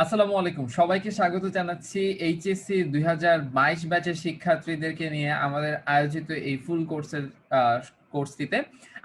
আসসালামু আলাইকুম, সবাইকে স্বাগত জানাচ্ছি এইচএসসি 2022 ব্যাচের শিক্ষার্থীদেরকে নিয়ে আমাদের আয়োজিত এই ফুল কোর্সটিতে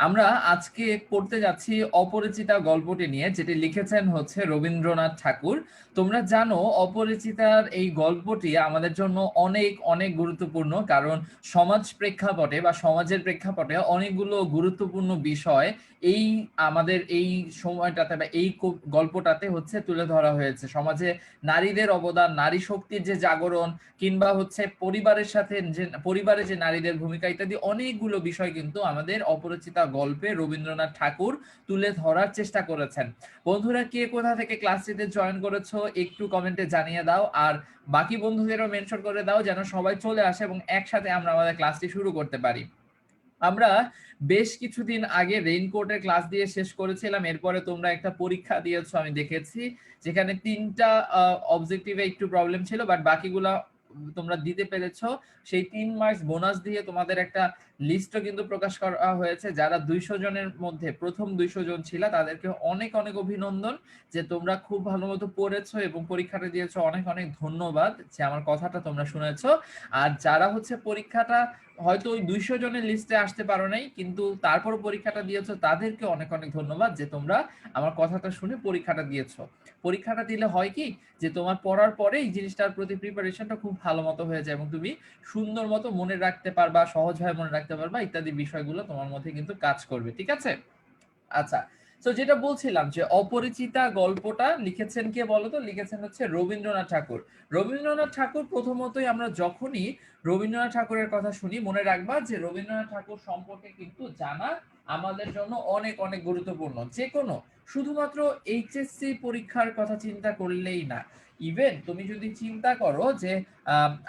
আমরা আজকে পড়তে যাচ্ছি অপরিচিতা গল্পটি নিয়ে, যেটি লিখেছেন হচ্ছে রবীন্দ্রনাথ ঠাকুর। তোমরা জানো অপরিচিতার এই গল্পটি আমাদের জন্য অনেক অনেক গুরুত্বপূর্ণ, কারণ সমাজ প্রেক্ষাপটে বা সমাজের প্রেক্ষাপটে অনেকগুলো গুরুত্বপূর্ণ বিষয় এই আমাদের এই সময়টাতে বা এই গল্পটাতে হচ্ছে তুলে ধরা হয়েছে। সমাজে নারীদের অবদান, নারী শক্তির যে জাগরণ, কিংবা হচ্ছে পরিবারের সাথে যে পরিবারে যে নারীদের ভূমিকা ইত্যাদি অনেকগুলো বিষয় কিন্তু আমাদের অপরিচিতা গল্পে রবীন্দ্রনাথ ঠাকুর তুলে ধরার চেষ্টা করেছেন। বন্ধুরা, কে কোথা থেকে ক্লাসটিতে জয়েন করেছো একটু কমেন্টে জানিয়ে দাও, আর বাকি বন্ধুদেরও মেনশন করে দাও যেন সবাই চলে আসে এবং একসাথে আমরা আমাদের ক্লাসটি শুরু করতে পারি। আমরা বেশ কিছুদিন আগে রেইনকোটের ক্লাস দিয়ে শেষ করেছিলাম, এরপরে তোমরা একটা পরীক্ষা দিয়েছো আমি দেখেছি, যেখানে 3টা অবজেক্টিভে একটু প্রবলেম ছিল, বাট বাকিগুলা তোমরা দিতে পেরেছো। সেই 3 মার্কস বোনাস দিয়ে তোমাদের একটা লিস্টও কিন্তু প্রকাশ করা হয়েছে। যারা 200 জনের মধ্যে প্রথম 200 জন ছিল তাদেরকে অনেক অনেক অভিনন্দন যে তোমরা খুব ভালো মতো পড়েছো এবং পরীক্ষাটা দিয়েছো। অনেক অনেক ধন্যবাদ যে আমার কথাটা তোমরা শুনেছো। আর যারা হচ্ছে পরীক্ষাটা হয়তো ওই 200 জনের লিস্টে আসতে পারো নাই, কিন্তু তারপর পরীক্ষাটা দিয়েছো, তাদেরকে অনেক অনেক ধন্যবাদ যে তোমরা আমার কথাটা শুনে পরীক্ষাটা দিয়েছো। পরীক্ষাটা দিলে হয় কি, যে তোমার পড়ার পরে এই জিনিসটার প্রতি প্রিপারেশনটা খুব ভালো মতো হয়ে যায় এবং তুমি সুন্দর মতো মনে রাখতে পারবা, সহজভাবে মনে রাখতে পারবা ইত্যাদি বিষয়গুলো তোমার মধ্যে কিন্তু কাজ করবে। ঠিক আছে? আচ্ছা, তো যেটা বলছিলাম যে অপরিচিতা গল্পটা লিখেছেন কে বলতো? লিখেছেন হচ্ছে রবীন্দ্রনাথ ঠাকুর। রবীন্দ্রনাথ ঠাকুর প্রথমতই আমরা যখনই রবীন্দ্রনাথ ঠাকুরের কথা শুনি, মনে রাখবা যে রবীন্দ্রনাথ ঠাকুর সম্পর্কে কিন্তু জানা আমাদের জন্য অনেক অনেক গুরুত্বপূর্ণ। যে কোনো শুধুমাত্র এইচএসসি পরীক্ষার কথা চিন্তা করলেই না, ইভেন তুমি যদি চিন্তা করো যে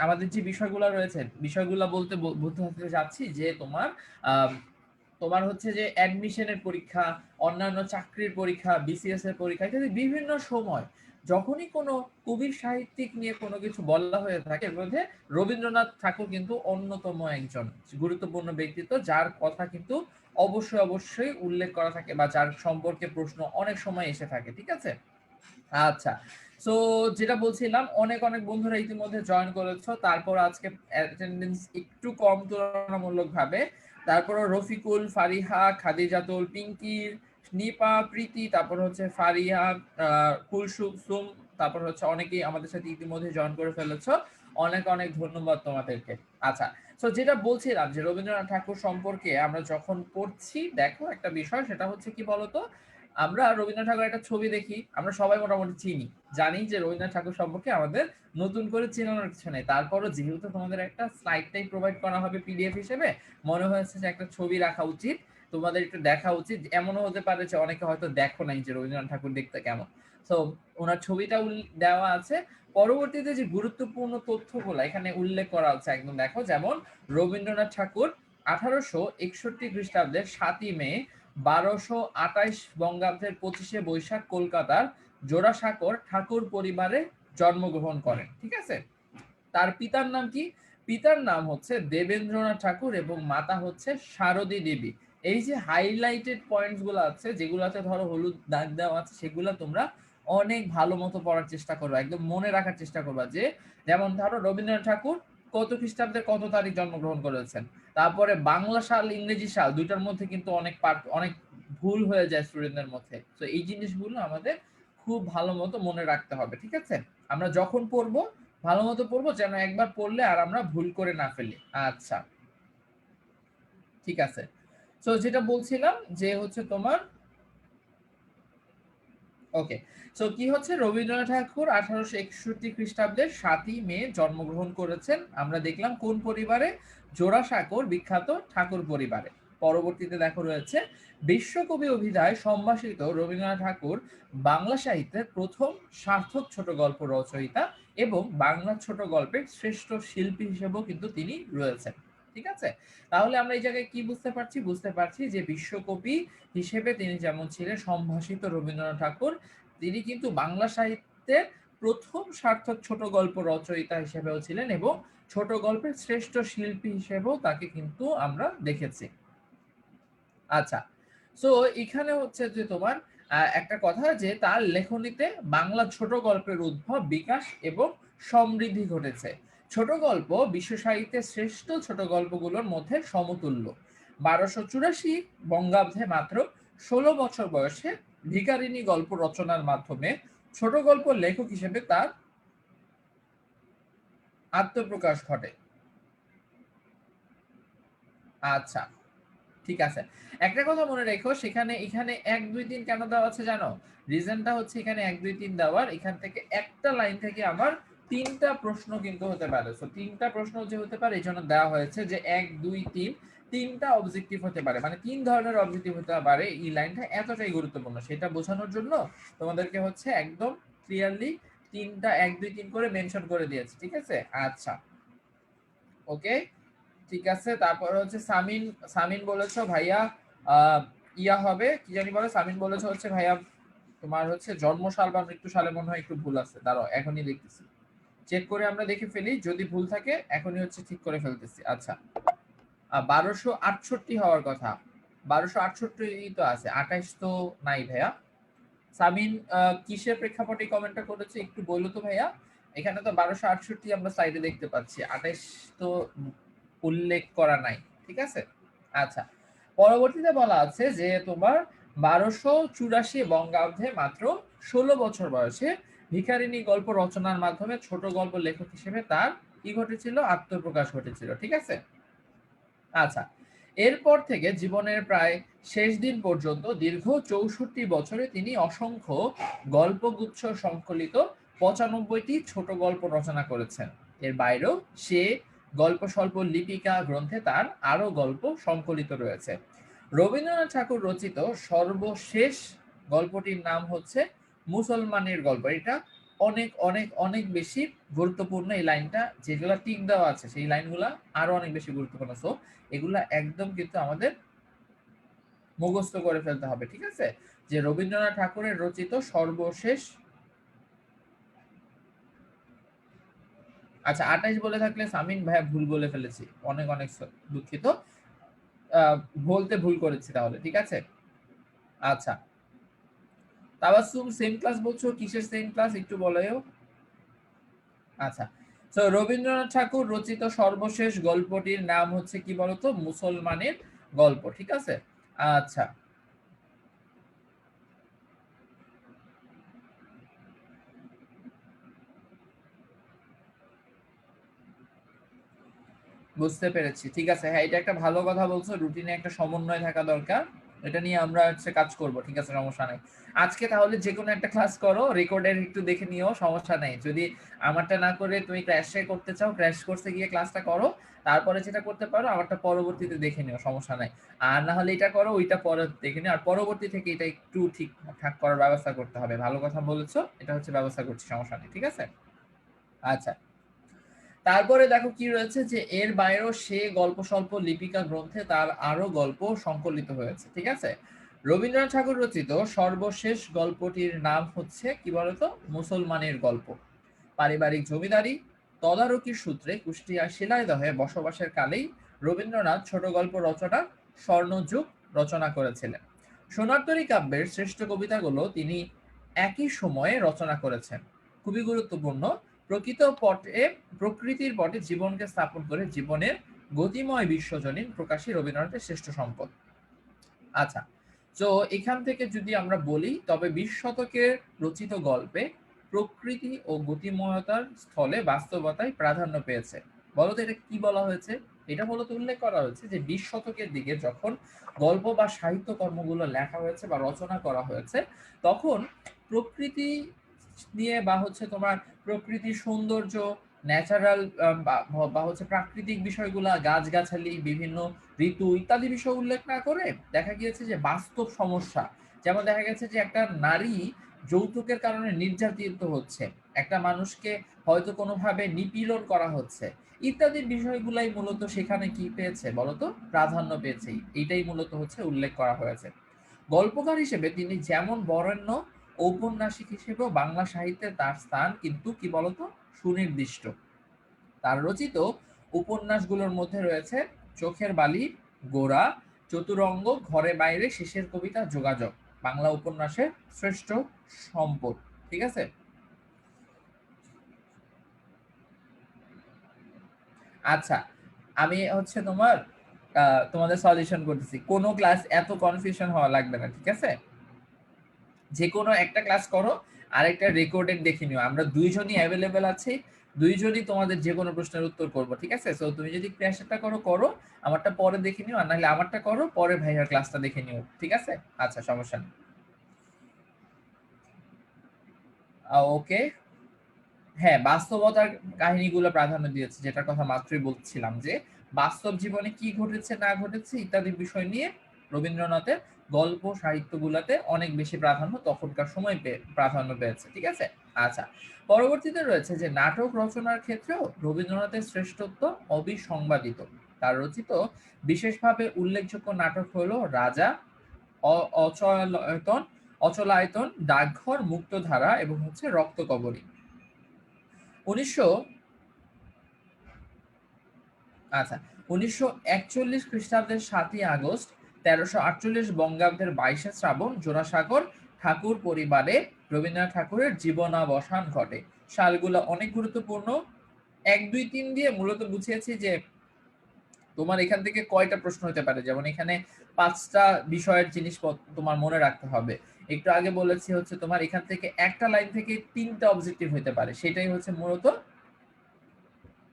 আমাদের যে বিষয়গুলো রয়েছে, বিষয়গুলো বলতে যাচ্ছি যে তোমার আহ তোমার হচ্ছে যে অ্যাডমিশনের পরীক্ষা, অন্যান্য চাকরির পরীক্ষা, বিসিএস এর পরীক্ষা ইত্যাদি বিভিন্ন সময় যখনই কোনো কবির সাহিত্যিক নিয়ে কোনো কিছু বলা হয়ে থাকে, এর মধ্যে রবীন্দ্রনাথ ঠাকুর কিন্তু অন্যতম একজন গুরুত্বপূর্ণ ব্যক্তিত্ব, যার কথা কিন্তু অবশ্যই অবশ্যই উল্লেখ করা থাকে বা যার সম্পর্কে প্রশ্ন অনেক সময় এসে থাকে। ঠিক আছে? আচ্ছা, সো যেটা বলছিলাম, অনেক অনেক বন্ধুরা ইতিমধ্যে জয়েন করেছো, তারপর আজকে অ্যাটেন্ডেন্স একটু কম তুলনামূলক ভাবে। তারপর রফিকুল, ফারিহা, খাদিজাতুল, পিঙ্কির, নিপা, প্রীতি, তারপর হচ্ছে ফারিহা, কুলসুম, তারপর হচ্ছে অনেকেই আমাদের সাথে ইতিমধ্যে জয়েন করে ফেলেছো। অনেক অনেক ধন্যবাদ তোমাদেরকে। আচ্ছা, সো যেটা বলছিলাম যে রবীন্দ্রনাথ ঠাকুর সম্পর্কে আমরা যখন পড়ছি, দেখো একটা বিষয়, সেটা হচ্ছে কি বলতো, আমরা রবীন্দ্রনাথ ঠাকুরের একটা ছবি দেখি, আমরা সবাই মোটামুটি চিনি, জানি যে রবীন্দ্রনাথ ঠাকুর সম্পর্কে আমাদের নতুন করে চেনানোর কিছু নেই। তারপরও যেহেতু তোমাদের একটা স্লাইড টাইপ প্রোভাইড করা হবে পিডিএফ হিসেবে, মনে হয়েছে যে একটা ছবি রাখা উচিত, তোমাদের একটু দেখা উচিত। এমনও হতে পারে যে অনেকে হয়তো দেখো নাই যে রবীন্দ্রনাথ ঠাকুর দেখতে কেমন। তো ওনার ছবিটা দেওয়া আছে। পরবর্তীতে যে গুরুত্বপূর্ণ তথ্যগুলো এখানে উল্লেখ করা হচ্ছে একদম দেখো, যেমন রবীন্দ্রনাথ ঠাকুর 1861 খ্রিস্টাব্দের 7ই মে, 1228 বঙ্গাব্দের 25শে বৈশাখ কলকাতার জোড়াসাঁকোর ঠাকুর পরিবারে জন্মগ্রহণ করেন। ঠিক আছে? তার পিতার নাম কি? পিতার নাম হচ্ছে দেবেন্দ্রনাথ ঠাকুর এবং মাতা হচ্ছে শারদী দেবী। এই যে হাইলাইটেড পয়েন্টস গুলো আছে, যেগুলোতে ধরো হলুদ দাগ দেওয়া আছে, সেগুলো তোমরা অনেক ভালো মতো পড়ার চেষ্টা করবা, একদম মনে রাখার চেষ্টা করবা। যে যেমন ধরো রবীন্দ্রনাথ ঠাকুর কত খ্রিস্টাব্দে কত তারিখ জন্মগ্রহণ করেছেন, তারপরে বাংলা সাল ইংরেজি সাল দুইটার মধ্যে কিন্তু অনেক ভুল হয়ে যায় স্টুডেন্টদের মধ্যে। তো এই জিনিসগুলো আমাদের খুব ভালো মতো মনে রাখতে হবে। ঠিক আছে? আমরা যখন পড়বো ভালো মতো পড়বো, যেন একবার পড়লে আর আমরা ভুল করে না ফেলি। আচ্ছা, ঠিক আছে। তো যেটা বলছিলাম যে হচ্ছে তোমার, ওকে, সো কি হচ্ছে, রবীন্দ্রনাথ ঠাকুর 1861 খ্রিস্টাব্দের 7ই মে জন্মগ্রহণ করেছেন। আমরা দেখলাম কোন পরিবারে? জোড়াসাঁকোর বিখ্যাত ঠাকুর পরিবারে। পরবর্তীতে দেখো রয়েছে, বিশ্বকবি অভিধায় সম্ভাষিত রবীন্দ্রনাথ ঠাকুর বাংলা সাহিত্যের প্রথম সার্থক ছোট গল্প রচয়িতা এবং বাংলা ছোট গল্পের শ্রেষ্ঠ শিল্পী হিসেবেও কিন্তু তিনি রয়েছেন। ঠিক আছে? তাহলে আমরা এই জায়গায় কি বুঝতে পারছি? বুঝতে পারছি যে বিশ্বকবি হিসেবে তিনি যেমন ছিলেন সম্ভাষিত রবীন্দ্রনাথ ঠাকুর, তিনি কিন্তু বাংলা সাহিত্যের প্রথম সার্থক ছোট গল্প রচয়িতা হিসেবেও ছিলেন এবং ছোট গল্পের শ্রেষ্ঠ শিল্পী হিসেবেও তাকে কিন্তু আমরা দেখেছি। আচ্ছা, সো এখানে হচ্ছে যে তোমার একটা কথা যে তার লেখনীতে বাংলা ছোট গল্পের উদ্ভব, বিকাশ এবং সমৃদ্ধি ঘটেছে। ছোট গল্প বিশ্ব সাহিত্যের শ্রেষ্ঠ ছোট গল্পগুলোর মধ্যে সমতুল্য। 1284 বঙ্গাব্দে মাত্র 16 বছর বয়সে ভিখারিণী গল্প রচনার মাধ্যমে ছোট গল্প লেখক হিসেবে তার আত্মপ্রকাশ ঘটে। আচ্ছা, ঠিক আছে। একটা কথা মনে রেখো, এখানে 1 2 3 কেন দেওয়া আছে জানো? রিজনটা হচ্ছে এখানে 1 2 3 দেওয়ার, এখান থেকে একটা লাইন থেকে আমার 3টা প্রশ্ন কিন্তু হতে পারে। সো 3টা প্রশ্ন যে হতে পারে এজন্য দেওয়া হয়েছে যে 1 2 3 3টা অবজেক্টিভ হতে পারে। মানে 3 ধরনের অবজেক্টিভ হতে পারে। এই লাইনটা এতটাই গুরুত্বপূর্ণ। সেটা বোঝানোর জন্য তোমাদেরকে হচ্ছে একদম ক্লিয়ারলি 3টা 1 2 3 করে মেনশন করে দিয়েছি। ঠিক আছে? আচ্ছা। ওকে, ঠিক আছে। তারপর হচ্ছে সামিন, সামিন বলেছো ভাইয়া ইয়া হবে কি জানি বলে, সামিন বলেছো হচ্ছে ভাইয়া তোমার হচ্ছে জন্মসাল বা মৃত্যু সালে মনে হয় একটু ভুল আছে, দাঁড়াও এখনই দেখতেছি, চেক করে আমরা দেখে ফেলি, যদি ভুল থাকে এখনই হচ্ছে ঠিক করে ফেলতেছি। আচ্ছা, 1268 হওয়ার কথা, 1268 তো আছে, 28 তো নাই ভাইয়া। সামিন কিসের প্রেক্ষাপটে কমেন্টটা করেছে একটু বললো তো ভাইয়া? এখানে তো 1268 আমরা সাইডে দেখতে পাচ্ছি, 28 তো উল্লেখ করা নাই। ঠিক আছে, আচ্ছা। পরবর্তীতে বলা আছে যে তোমার 1284 বঙ্গাব্দে মাত্র 16 বছর বয়সে ভিখারিণী গল্প রচনার মাধ্যমে ছোট গল্প লেখক হিসেবে তার কি ঘটেছিল? আত্মপ্রকাশ ঘটেছিল। ঠিক আছে, আচ্ছা। এরপর থেকে জীবনের প্রায় শেষ দিন পর্যন্ত দীর্ঘ 64 বছরে তিনি অসংখ্য গল্পগুচ্ছ সংকলিত 95টি ছোট গল্প রচনা করেছেন। এর বাইরেও সে গল্প স্বল্প লিপিকা গ্রন্থে তার আরো গল্প সংকলিত রয়েছে। রবীন্দ্রনাথ ঠাকুর রচিত সর্বশেষ গল্পটির নাম হচ্ছে মুসলমানের গল্প। এটা অনেক অনেক অনেক বেশি গুরুত্বপূর্ণ। এই লাইনটা যেগুলা টিক দেওয়া আছে সেই লাইনগুলা আরো অনেক বেশি গুরুত্বপূর্ণ। সো এগুলা একদম কিন্তু আমাদের মুখস্থ করে ফেলতে হবে। ঠিক আছে, যে রবীন্দ্রনাথ ঠাকুরের রচিত সর্বশেষ, আচ্ছা 28 বলে থাকলে সামিন ভাইয়া ভুল বলে ফেলেছি, অনেক অনেক দুঃখিত, বলতে ভুল করেছি তাহলে। ঠিক আছে, আচ্ছা। তাবাসসুম সেম ক্লাস বলছো, কিসের সেম ক্লাস একটু বলো। আচ্ছা, তো রবীন্দ্রনাথ ঠাকুর রচিত সর্বশেষ গল্পটির নাম হচ্ছে কি বলতো? মুসলমানের গল্প। ঠিক আছে, আচ্ছা। বুঝতে পেরেছি, ঠিক আছে। হ্যাঁ, এটা একটা ভালো কথা বলছো, রুটিনে একটা সমন্বয় থাকা দরকার, এটা নিয়ে আমরা হচ্ছে কাজ করব। ঠিক আছে, সমস্যা নেই। আজকে তাহলে যে কোনো একটা ক্লাস করো, রেকর্ডের একটু দেখে নিও, সমস্যা নেই। যদি আমারটা না করে তুমি ক্র্যাশে করতে চাও, ক্র্যাশ কোর্সে গিয়ে ক্লাসটা করো, তারপরে যেটা করতে পারো আমারটা পরবর্তীতে দেখে নিও, সমস্যা নাই। আর না হলে এটা করো, ওইটা পরে দেখে নিও, আর পরবর্তী থেকে এটা একটু ঠিকঠাক করার ব্যবস্থা করতে হবে। ভালো কথা বলেছো, এটা হচ্ছে ব্যবস্থা করছি, সমস্যা নেই। ঠিক আছে, আচ্ছা। তারপরে দেখো কি রয়েছে, যে এর বাইরেও সে গল্প স্বল্প লিপিকা গ্রন্থে তার আরো গল্প সংকলিত হয়েছে। ঠিক আছে, রবীন্দ্রনাথ ঠাকুর রচিত সর্বশেষ গল্পটির নাম হচ্ছে কি বলতো? মুসলমানের গল্প। পারিবারিক জমিদারি তদারকির সূত্রে কুষ্টিয়ার শিলাইদহে বসবাসের কালেই রবীন্দ্রনাথ ছোট গল্প রচনা স্বর্ণযুগ রচনা করেছিলেন। সোনারতরী কাব্যের শ্রেষ্ঠ কবিতাগুলো তিনি একই সময়ে রচনা করেছেন। খুবই গুরুত্বপূর্ণ, প্রকৃত পটে প্রকৃতির পটে জীবনকে স্থাপন করে জীবনের গতিময় বিশ্বজনীন প্রকাশী রবীন্দ্রনাথের শ্রেষ্ঠ সম্পদ। আচ্ছা, তো এখান থেকে যদি আমরা বলি, তবে 20 শতকের রচিত গল্পে প্রকৃতি ও গতিময়তার স্থলে বাস্তবতায় প্রাধান্য পেয়েছে। বলতো এটা কি বলা হয়েছে? এটা মূলত উল্লেখ করা হয়েছে যে 20 শতকের দিকে যখন গল্প বা সাহিত্য কর্মগুলো লেখা হয়েছে বা রচনা করা হয়েছে, তখন প্রকৃতি নিয়ে বা হচ্ছে তোমার প্রকৃতির সৌন্দর্য, ন্যাচারাল বা হচ্ছে প্রাকৃতিক বিষয়গুলা, গাছগাছালি, বিভিন্ন ঋতু ইত্যাদি বিষয় উল্লেখ না করে দেখা গিয়েছে যে বাস্তব সমস্যা, যেমন দেখা গেছে যে একটা নারী যৌতুকের কারণে নির্যাতিত হচ্ছে, একটা মানুষকে হয়তো কোনোভাবে নিপীড়ন করা হচ্ছে, ইত্যাদি বিষয়গুলাই মূলত সেখানে কি পেয়েছে বলতো? প্রাধান্য পেয়েছে। এইটাই মূলত হচ্ছে উল্লেখ করা হয়েছে। গল্পকার হিসেবে তিনি যেমন বরেণ্য, ঔপন্যাসিক হিসেবেও বাংলা সাহিত্যে তার স্থান কিন্তু কি বলতো? সুনির্দিষ্ট। তার রচিত উপন্যাসগুলোর মধ্যে রয়েছে চোখের বালি, গোরা, চতুরঙ্গ, ঘরে বাইরে, শেষের কবিতা, যোগাযোগ। বাংলা উপন্যাসের শ্রেষ্ঠ সম্পদ। ঠিক আছে, আচ্ছা আমি হচ্ছে তোমাদের সলিউশন করতেছি, কোনো ক্লাস এত কনফিউশন হওয়া লাগবে না, ঠিক আছে? যে কোনো একটা ক্লাস করো, আরেকটা রেকর্ডেড দেখে নিও, আমরা দুইজনই অ্যাভেলেবেল আছি, দুইজনই তোমাদের যে কোনো প্রশ্নের উত্তর করব, ঠিক আছে? সো তুমি যদি ক্লাসটা করো করো, আমারটা পরে দেখে নিও, আর নাহলে আমারটা করো পরে ভাইয়ার ক্লাসটা দেখে নিও, ঠিক আছে? আচ্ছা সমস্যা নেই। ওকে, হ্যাঁ বাস্তবতার কাহিনীগুলো প্রাধান্য দিয়েছে, যেটার কথা মাত্রই বলছিলাম, যে বাস্তব জীবনে কি ঘটেছে না ঘটেছে ইত্যাদি বিষয় নিয়ে রবীন্দ্রনাথের গল্প সাহিত্যগুলোতে অনেক বেশি প্রাধান্য তখনকার সময় প্রাধান্য পেয়েছে, ঠিক আছে? আচ্ছা, পরবর্তীতে রয়েছে যে নাটক রচনার ক্ষেত্রেও রবীন্দ্রনাথের শ্রেষ্ঠত্ব অবিসংবাদিত। তার রচিত বিশেষভাবে উল্লেখযোগ্য নাটক হলো রাজা, অচলায়তন, অচলায়তন, ডাকঘর, মুক্তধারা এবং হচ্ছে রক্তকবরী। 1900 আচ্ছা 1941 খ্রিস্টাব্দের 7ই আগস্ট, 1348 বঙ্গাব্দের 22শে শ্রাবণ জোড়াসাঁকোর ঠাকুর পরিবারে রবীন্দ্রনাথ ঠাকুরের জীবনাবসান ঘটে। সালগুলো অনেক গুরুত্বপূর্ণ, 1 2 3 দিয়ে মূলত বুঝিয়েছি যে তোমার এখান থেকে কয়টা প্রশ্ন হতে পারে, যেমন এখানে 5টা বিষয়ের জিনিস তোমার মনে রাখতে হবে। একটু আগে বলেছি হচ্ছে তোমার এখান থেকে একটা লাইন থেকে 3টা অবজেক্টিভ হতে পারে, সেটাই হচ্ছে মূলত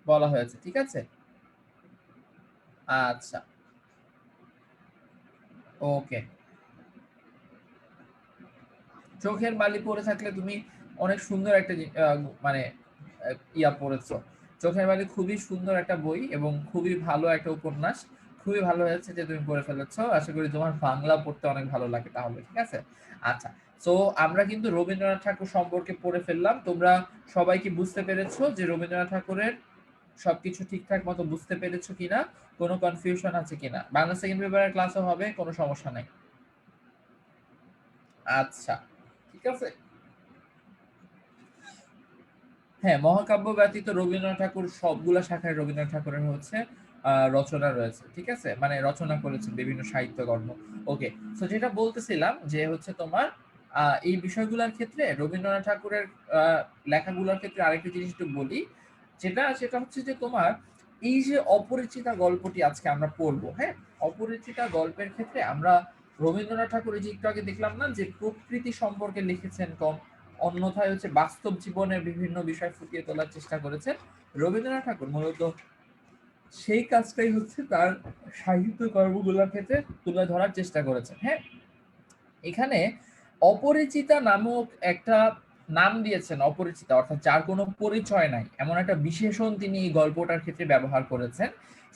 বলা হয়েছে, ঠিক আছে? আচ্ছা ওকে, চোখের বালি পড়ে থাকলে তুমি অনেক সুন্দর একটা মানে ইয়া পড়েছো। চোখের বালি খুবই সুন্দর একটা বই এবং খুবই ভালো একটা উপন্যাস, খুবই ভালো হয়েছে যে তুমি পড়ে ফেলেছো। আশা করি তোমার বাংলা পড়তে অনেক ভালো লাগে তাহলে, ঠিক আছে? আচ্ছা, তো আমরা কিন্তু রবীন্দ্রনাথ ঠাকুর সম্পর্কে পড়ে ফেললাম। তোমরা সবাই কি বুঝতে পেরেছো যে রবীন্দ্রনাথ ঠাকুরের সবকিছু ঠিকঠাক মতো বুঝতে পেরেছো কিনা, কোনো কনফিউশন আছে কিনা? বাংলা সেকেন্ড পেপারের ক্লাসও হবে, কোনো সমস্যা নাই। আচ্ছা ঠিক আছে, হ্যাঁ মহাকাব্য ব্যতীত রবীন্দ্রনাথ ঠাকুর সবগুলা শাখায় রবীন্দ্রনাথ ঠাকুরের হচ্ছে রচনা রয়েছে, ঠিক আছে? মানে রচনা করেছেন বিভিন্ন সাহিত্যকর্ম। ওকে, তো যেটা বলতেছিলাম যে হচ্ছে তোমার এই বিষয়গুলোর ক্ষেত্রে রবীন্দ্রনাথ ঠাকুরের লেখাগুলোর ক্ষেত্রে আরেকটা জিনিস একটু বলি, সেটা হচ্ছে যে তোমার এই যে অপরিচিতা গল্পটি আজকে আমরা পড়বো, হ্যাঁ, অপরিচিতা গল্পের ক্ষেত্রে আমরা রবীন্দ্রনাথ ঠাকুরের যে একটু আগে দেখলাম না যে প্রকৃতি সম্পর্কে লিখেছেন কম, অন্যথায় হচ্ছে বাস্তব জীবনের বিভিন্ন বিষয় ফুটিয়ে তোলার চেষ্টা করেছেন রবীন্দ্রনাথ ঠাকুর, মূলত সেই কাজটাই হচ্ছে তার সাহিত্য কর্মগুলোর ক্ষেত্রে তুলে ধরার চেষ্টা করেছেন। হ্যাঁ, এখানে অপরিচিতা নামক একটা নাম দিয়েছেন, অপরিচিতা অর্থাৎ যার কোনো পরিচয় নাই, এমন একটা বিশেষণ তিনি এই গল্পটার ক্ষেত্রে ব্যবহার করেছেন।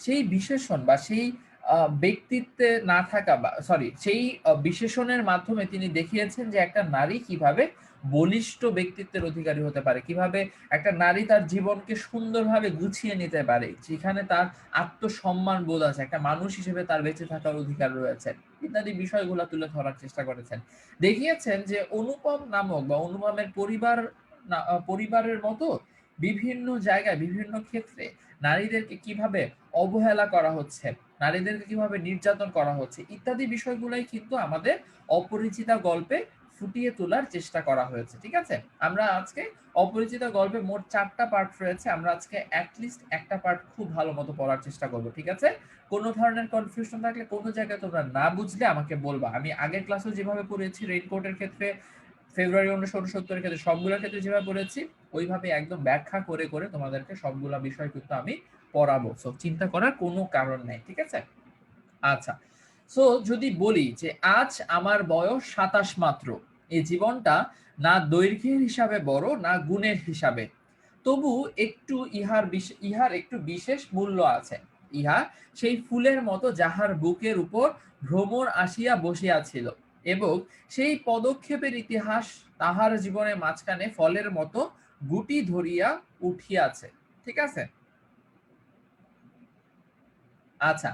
সেই বিশেষণ বা সেই ব্যক্তিত্বে না থাকা বা সরি সেই বিশেষণের মাধ্যমে তিনি দেখিয়েছেন যে একটা নারী কিভাবে বলিষ্ঠ ব্যক্তিত্বের অধিকারী হতে পারে, কিভাবে একটা নারী তার জীবনকে সুন্দরভাবে গুছিয়ে নিতে পারে, যেখানে তার আত্মসম্মান বোধ আছে, একটা মানুষ হিসেবে তার বেঁচে থাকার অধিকার রয়েছে, ইত্যাদি বিষয়গুলো তুলে ধরার চেষ্টা করেছেন। দেখিয়েছেন যে অনুপম নামক বা অনুপমের পরিবারের মতো বিভিন্ন জায়গায় বিভিন্ন ক্ষেত্রে নারীদেরকে কিভাবে অবহেলা করা হচ্ছে, নারীদেরকে কিভাবে নির্যাতন করা হচ্ছে, ইত্যাদি বিষয়গুলোই কিন্তু আমাদের অপরিচিতা গল্পে ফুটিয়ে তোলার চেষ্টা করা হয়েছে, ঠিক আছে? আমরা আজকে অপরিচিতা গল্পে মোট 4টা পার্ট রয়েছে, আমরা আজকে অ্যাটলিস্ট একটা পার্ট খুব ভালো মতো পড়ার চেষ্টা করব, ঠিক আছে? কোনো ধরনের কনফিউশন থাকলে কোনো জায়গায় তোমরা না বুঝলে আমাকে বলবা। আমি আগের ক্লাসেও যেভাবে পড়েছি রেইনকোটের ক্ষেত্রে, ফেব্রুয়ারি 1969 ক্ষেত্রে, সবগুলোর ক্ষেত্রে যেভাবে পড়েছি ওইভাবে একদম ব্যাখ্যা করে করে তোমাদেরকে সবগুলা বিষয় কিন্তু আমি পড়াবো, সো চিন্তা করার কোনো কারণ নেই, ঠিক আছে? আচ্ছা, সো যদি বলি যে আজ আমার বয়স 27 মাত্র, এই জীবনটা না দৈর্ঘ্যের হিসাবে বড় না গুণের হিসাবে, তবু একটু ইহার একটু বিশেষ মূল্য আছে। ইহা সেই ফুলের মতো যাহার বুকের উপর ভ্রমর আসিয়া বসিয়াছিল এবং সেই পদক্ষেপের ইতিহাস তাহার জীবনের মাঝখানে ফলের মতো গুটি ধরিয়া উঠিয়াছে, ঠিক আছে? আচ্ছা,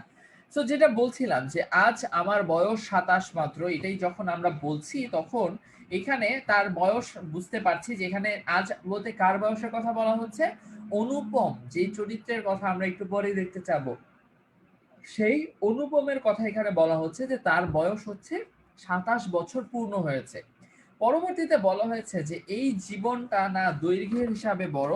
তো যেটা বলছিলাম যে আজ আমার বয়স 27 মাত্র, এটাই যখন আমরা বলছি তখন এখানে তার বয়স বুঝতে পারছি যে এখানে আজ বলতে কার বয়সের কথা বলা হচ্ছে? অনুপম, যে চরিত্রের কথা আমরা একটু পরেই দেখতে চাবো, সেই অনুপমের কথা এখানে বলা হচ্ছে যে তার বয়স হচ্ছে 27 বছর পূর্ণ হয়েছে। পরবর্তীতে বলা হয়েছে যে এই জীবনটা না দৈর্ঘ্যের হিসাবে বড়,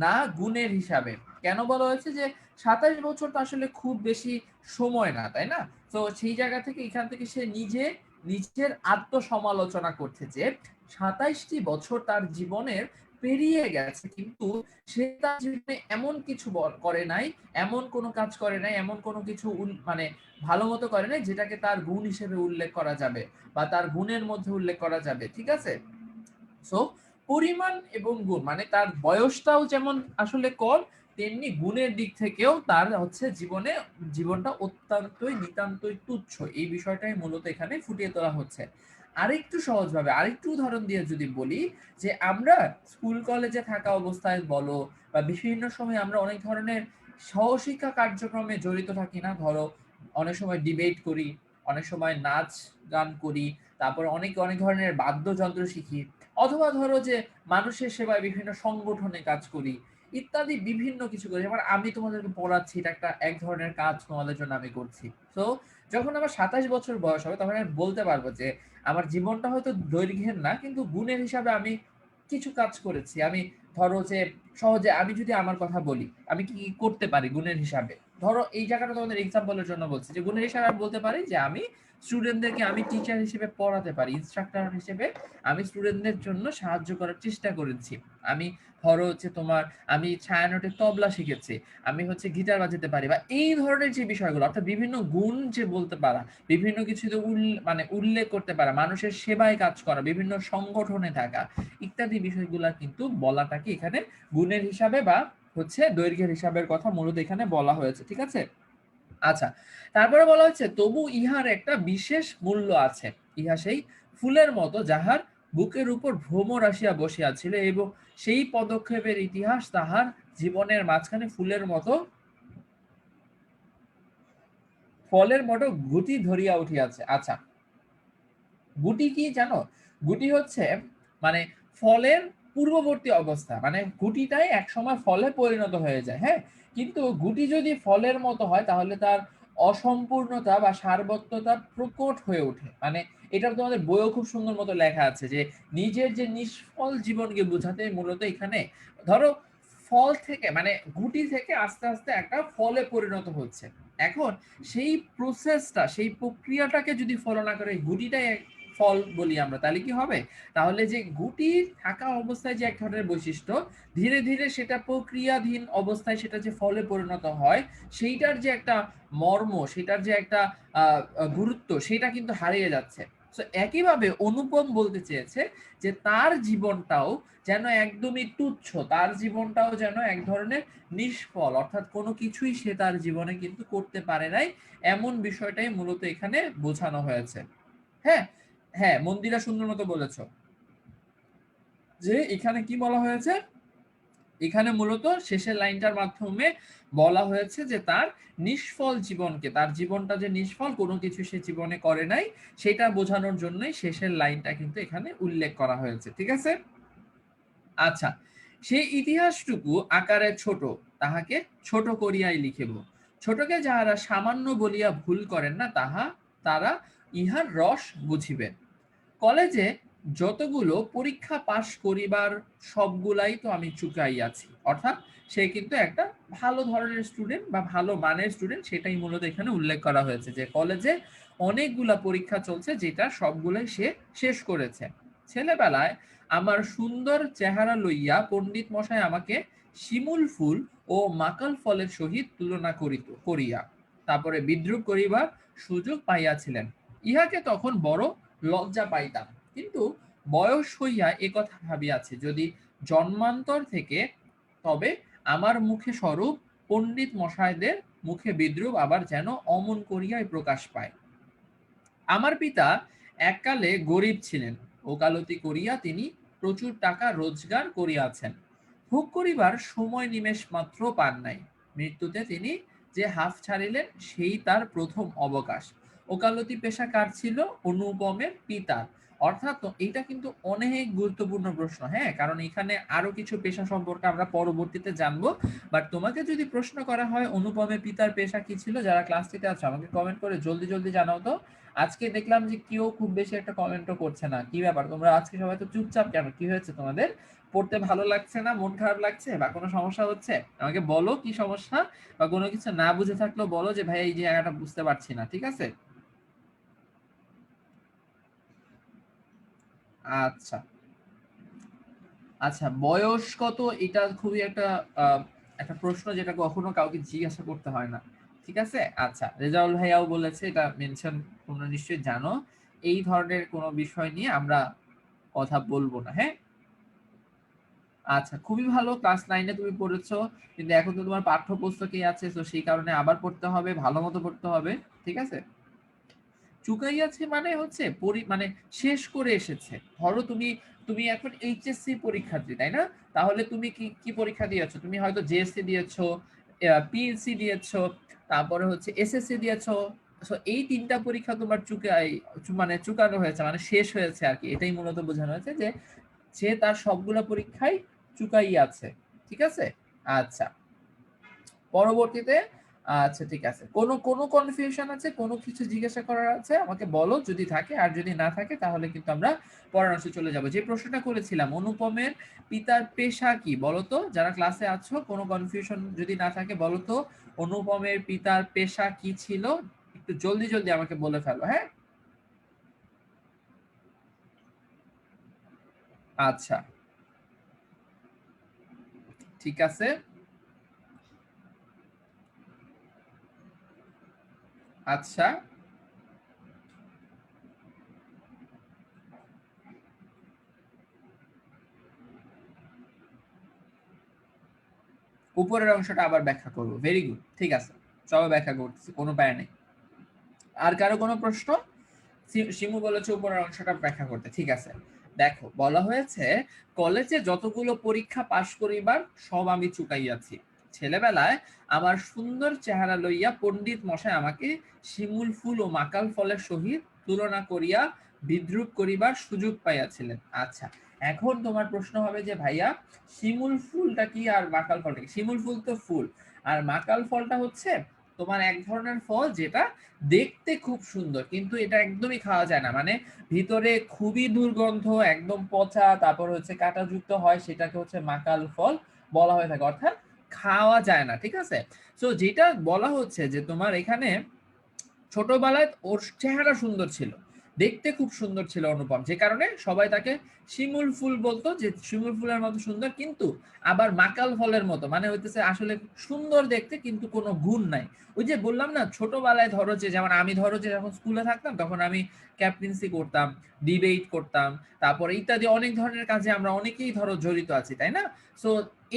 না গুণের হিসাবে। কেন বলা হয়েছে যে 27 বছর তো আসলে খুব বেশি সময় না, তাই না? তো সেই জায়গা থেকে এখান থেকে সে নিজের আত্মসমালোচনা করছে যে 27টি বছর তার জীবনের পেরিয়ে গেছে, কিন্তু সে তার জীবনে এমন কিছু করে নাই, এমন কোনো কাজ করে নাই, এমন কোনো কিছু মানে ভালো মতো করে নাই যেটাকে তার গুণ হিসেবে উল্লেখ করা যাবে বা তার গুণের মধ্যে উল্লেখ করা যাবে। ঠিক আছে? সো পরিমাণ এবং গুণ মানে তার বয়সটাও যেমন আসলে কম, তেমনি গুণের দিক থেকেও তার হচ্ছে জীবনটা অত্যন্তই নিতান্তই তুচ্ছ। এই বিষয়টাই মূলত এখানে ফুটিয়ে তোলা হচ্ছে। আরেকটু সহজভাবে আরেকটু উদাহরণ দিয়ে যদি বলি, যে আমরা স্কুল কলেজে থাকা অবস্থায় বলো বা বিভিন্ন সময় আমরা অনেক ধরনের সহশিক্ষা কার্যক্রমে জড়িত থাকি না? ধরো অনেক সময় ডিবেট করি, অনেক সময় নাচ গান করি, তারপর অনেক ধরনের বাদ্যযন্ত্র শিখি, অথবা ধরো যে মানুষের সেবায় বিভিন্ন সংগঠনে কাজ করি, ইত্যাদি বিভিন্ন কিছু করি। যেমন আমি তোমাদেরকে পড়াচ্ছি, এটা এক ধরনের কাজ তোমাদের জন্য আমি করছি। তো যখন আমার 27 বছর বয়স হবে তখন আমি বলতে পারবো যে আমার জীবনটা হয়তো দৈর্ঘ্যের না, কিন্তু গুণের হিসাবে আমি কিছু কাজ করেছি। আমি ধরো যে সহজে আমি যদি আমার কথা বলি, আমি কি কি করতে পারি গুণের হিসাবে। ধরো এই জায়গাটা তোমাদের এক্সাম্পলের জন্য বলছি, যে গুণের হিসাবে আমি বলতে পারি যে আমি স্টুডেন্টদেরকে আমি টিচার হিসেবে পড়াতে পারি, ইনস্ট্রাক্টর হিসেবে আমি স্টুডেন্টদের জন্য সাহায্য করার চেষ্টা করেছি। আমি ধরো হচ্ছে তোমার আমি ছায়ানটের তবলা শিখেছি, আমি হচ্ছে গিটার বাজাতে পারি, বা এই ধরনের যে বিষয়গুলো, অর্থাৎ বিভিন্ন গুণ যে বলতে পারা, বিভিন্ন কিছুতে মানে উল্লেখ করতে পারা, মানুষের সেবায় কাজ করা, বিভিন্ন সংগঠনে থাকা, ইত্যাদি বিষয়গুলা কিন্তু বলাটাকে এখানে গুণের হিসাবে বা হচ্ছে দৈর্ঘ্যের হিসাবের কথা মূলত এখানে বলা হয়েছে। ঠিক আছে? আচ্ছা, তারপরে বলা হচ্ছে তবু ইহার একটা বিশেষ মূল্য আছে। ইহা সেই ফুলের মতো যাহার বুকের উপর ভ্রমর আসিয়া বসিয়াছিল, এবং সেই পদক্ষেপের ইতিহাস তাহার জীবনের মাঝখানে ফুলের মতো ফলের মতো গুটি ধরিয়া উঠিয়াছে। আচ্ছা, গুটি কি জানো? গুটি হচ্ছে মানে ফলের পূর্ববর্তী অবস্থা, মানে গুটিটাই একসময় ফলে পরিণত হয়ে যায়। হ্যাঁ, কিন্তু গুটি যদি ফলের মতো হয় তাহলে তার অসম্পূর্ণতা বা সারবত্ততা প্রকট হয়ে ওঠে। মানে এটা তোমাদের বইও খুব সুন্দর মতো লেখা আছে যে নিজের যে নিষ্ফল জীবনকে বোঝাতে মূলত এখানে ধরো ফল থেকে মানে গুটি থেকে আস্তে আস্তে একটা ফলে পরিণত হচ্ছে। এখন সেই প্রসেসটা, সেই প্রক্রিয়াটাকে যদি ফলো না করে গুটিটাই ফল বলি আমরা, তাহলে কি হবে? তাহলে যে গুটি থাকা অবস্থায় যে এক ধরনের বৈশিষ্ট্য, ধীরে ধীরে সেটা প্রক্রিয়াধীন অবস্থায় সেটা যে ফলে পরিণত হয়, সেইটার যে একটা মর্ম, সেটার যে একটা গুরুত্ব, সেটা কিন্তু হারিয়ে যাচ্ছে। তো একইভাবে অনুপম বলতে চেয়েছে যে তার জীবনটাও যেন একদমই তুচ্ছ, তার জীবনটাও যেন এক ধরনের নিষ্ফল, অর্থাৎ কোনো কিছুই সে তার জীবনে কিন্তু করতে পারে নাই, এমন বিষয়টাই মূলত এখানে বোঝানো হয়েছে। হ্যাঁ, হ্যাঁ, মন্দিরা সুন্দর মতো বলেছ যে এখানে কি বলা হয়েছে, এখানে মূলত শেষের লাইনটার মাধ্যমে বলা হয়েছে যে তার নিষ্ফল জীবনকে, তার জীবনটা যে নিষ্ফল, কোনো কিছু সে জীবনে করে নাই, সেটা বোঝানোর জন্যই শেষের লাইনটা কিন্তু এখানে উল্লেখ করা হয়েছে। ঠিক আছে? আচ্ছা, সেই ইতিহাসটুকু আকারে ছোট, তাহাকে ছোট করিয়াই লিখিব। ছোটকে যাহারা সামান্য বলিয়া ভুল করেন না, তারা ইহার রস বুঝিবেন। কলেজে যতগুলো পরীক্ষা পাশ করিবার সবগুলাই তো আমি চুকাইয়াছি। অর্থাৎ সে কিন্তু একটা ভালো ধরনের স্টুডেন্ট বা ভালো মানের স্টুডেন্ট, সেটাই মূলত এখানে উল্লেখ করা হয়েছে যে কলেজে অনেকগুলা পরীক্ষা চলছে, যেটা সবগুলোই সে শেষ করেছে। ছেলেবেলায় আমার সুন্দর চেহারা লইয়া পণ্ডিত মশাই আমাকে শিমুল ফুল ও মাকাল ফলের সহিত তুলনা করিয়া তারপরে বিদ্রুপ করিবার সুযোগ পাইয়াছিলেন। ইহাকে তখন বড় লজ্জা পাইতাম, কিন্তু বয়স হইয়া একথা ভাবিয়াছি, যদি জন্মান্তর থেকে, তবে আমার মুখে স্বরূপ পণ্ডিত মশাইদের মুখে বিদ্রুপ আবার যেন অমন করিয়াই প্রকাশ পায়। আমার পিতা এককালে গরিব ছিলেন, ওকালতি করিয়া তিনি প্রচুর টাকা রোজগার করিয়াছেন, ভোগ করিবার সময় নিমেষ মাত্র পান নাই। মৃত্যুতে তিনি যে হাফ ছাড়িলেন, সেই তার প্রথম অবকাশ। ওকালতি পেশা কার ছিল? অনুপমের পিতার। অর্থাৎ এইটা কিন্তু অনেক গুরুত্বপূর্ণ প্রশ্ন। হ্যাঁ, কারণ এখানে আরো কিছু পেশা সম্পর্কে আমরা পরবর্তীতে জানবো। বাট তোমাকে যদি প্রশ্ন করা হয় অনুপমের পিতার পেশা কি ছিল, যারা ক্লাসটিতে আছে আমাকে কমেন্ট করে জলদি জলদি জানাও তো। আজকে দেখলাম যে কেউ খুব বেশি একটা কমেন্টও করছে না, কি ব্যাপার তোমরা আজকে সবাই তো চুপচাপ কেন? কি হয়েছে তোমাদের? পড়তে ভালো লাগছে না, মন খারাপ লাগছে, বা কোনো সমস্যা হচ্ছে? আমাকে বলো কি সমস্যা, বা কোনো কিছু না বুঝে থাকলেও বলো যে ভাই এই জায়গাটা বুঝতে পারছি না, ঠিক আছে? আচ্ছা আচ্ছা, বয়স কত এটা খুবই একটা একটা প্রশ্ন যেটা কখনো কাউকে জিজ্ঞাসা করতে হয় না, ঠিক আছে? আচ্ছা, রেজাউল ভাইয়াও বলেছে, এটা মেনশন তোমরা নিশ্চয়ই জানো, এই ধরনের কোনো বিষয় নিয়ে আমরা কথা বলবো না, হ্যাঁ? আচ্ছা, খুবই ভালো, ক্লাস 9-এ তুমি পড়েছো, কিন্তু এখন তো তোমার পাঠ্যপুস্তকেই আছে, তো সেই কারণে আবার পড়তে হবে, ভালো মতো পড়তে হবে, ঠিক আছে? চুকাইয়াছে মানে হচ্ছে মানে শেষ করে এসেছে। ধরো তুমি তুমি এখন এইচএসসি পরীক্ষার্থী, তাই না? তাহলে তুমি কি কি পরীক্ষা দিয়েছো? তুমি হয়তো জেএসসি দিয়েছো, পিএসসি দিয়েছো, তারপরে হচ্ছে এসএসসি দিয়েছো। সো এই তিনটা পরীক্ষা তোমার মানে চুকানো হয়েছে, মানে শেষ হয়েছে আর কি, এটাই মূলত বোঝানো হয়েছে যে সে তার সবগুলা পরীক্ষায় চুকাইয়াছে, ঠিক আছে? আচ্ছা, পরবর্তীতে, আচ্ছা ঠিক আছে, কোনো কোনো কনফিউশন আছে, কোনো কিছু জিজ্ঞাসা করার আছে আমাকে বলো যদি থাকে, আর যদি না থাকে তাহলে কিন্তু আমরা পরামর্শে চলে যাব। যে প্রশ্নটা করেছিলাম, অনুপমের পিতার পেশা কি বলো তো, যারা ক্লাসে আছো, কোনো কনফিউশন যদি না থাকে বলো তো, অনুপমের পিতার পেশা কি ছিল? একটু জলদি জলদি আমাকে বলে ফেলো, হ্যাঁ? আচ্ছা ঠিক আছে। আচ্ছা, উপরের অংশটা আবার ব্যাখ্যা করবো, ভেরি গুড, ঠিক আছে, চলো ব্যাখ্যা করতেছি, কোনো প্যারা নেই। আর কারো কোনো প্রশ্ন? শিমু বলেছে উপরের অংশটা ব্যাখ্যা করতে, ঠিক আছে। দেখো, বলা হয়েছে কলেজে যতগুলো পরীক্ষা পাশ করিবার সব আমি চুকাইয়াছি। ছেলেবেলায় আমার সুন্দর চেহারা লইয়া পণ্ডিত মশাই আমাকে শিমুল ফুল ও মাকাল ফলের সহিত তুলনা করিয়া বিদ্রূপ করিবার সুযোগ পাইয়াছিলেন। আচ্ছা, এখন তোমার প্রশ্ন হবে যে ভাইয়া, শিমুল ফুলটা কি আর মাকাল ফলটা কি? শিমুল ফুল তো ফুল, আর মাকাল ফলটা হচ্ছে তোমার এক ধরনের ফল যেটা দেখতে খুব সুন্দর, কিন্তু এটা একদমই খাওয়া যায় না, মানে ভিতরে খুবই দুর্গন্ধ, একদম পচা, তারপর হচ্ছে কাঁটাযুক্ত হয়, সেটাকে হচ্ছে মাকাল ফল বলা হয়ে থাকে, অর্থাৎ খাওয়া যায় না, ঠিক আছে? তো যেটা বলা হচ্ছে যে তোমার এখানে ছোটবেলায় ওর চেহারা সুন্দর ছিল, দেখতে খুব সুন্দর ছিল অনুপম, যে কারণে সবাই তাকে শিমুল ফুল বলতো, যে শিমুল ফুলের মতো সুন্দর, কিন্তু আবার মাকাল ফলের মতো, মানে হইতেছে আসলে সুন্দর দেখতে কিন্তু কোনো গুণ নাই। ওই যে বললাম না, ছোটবেলায় ধরো যে, যেমন আমি ধরো যে যখন স্কুলে থাকতাম তখন আমি ক্যাপ্টেন্সি করতাম, ডিবেট করতাম, তারপরে ইত্যাদি অনেক ধরনের কাজে আমরা অনেকেই ধরো জড়িত আছি, তাই না? সো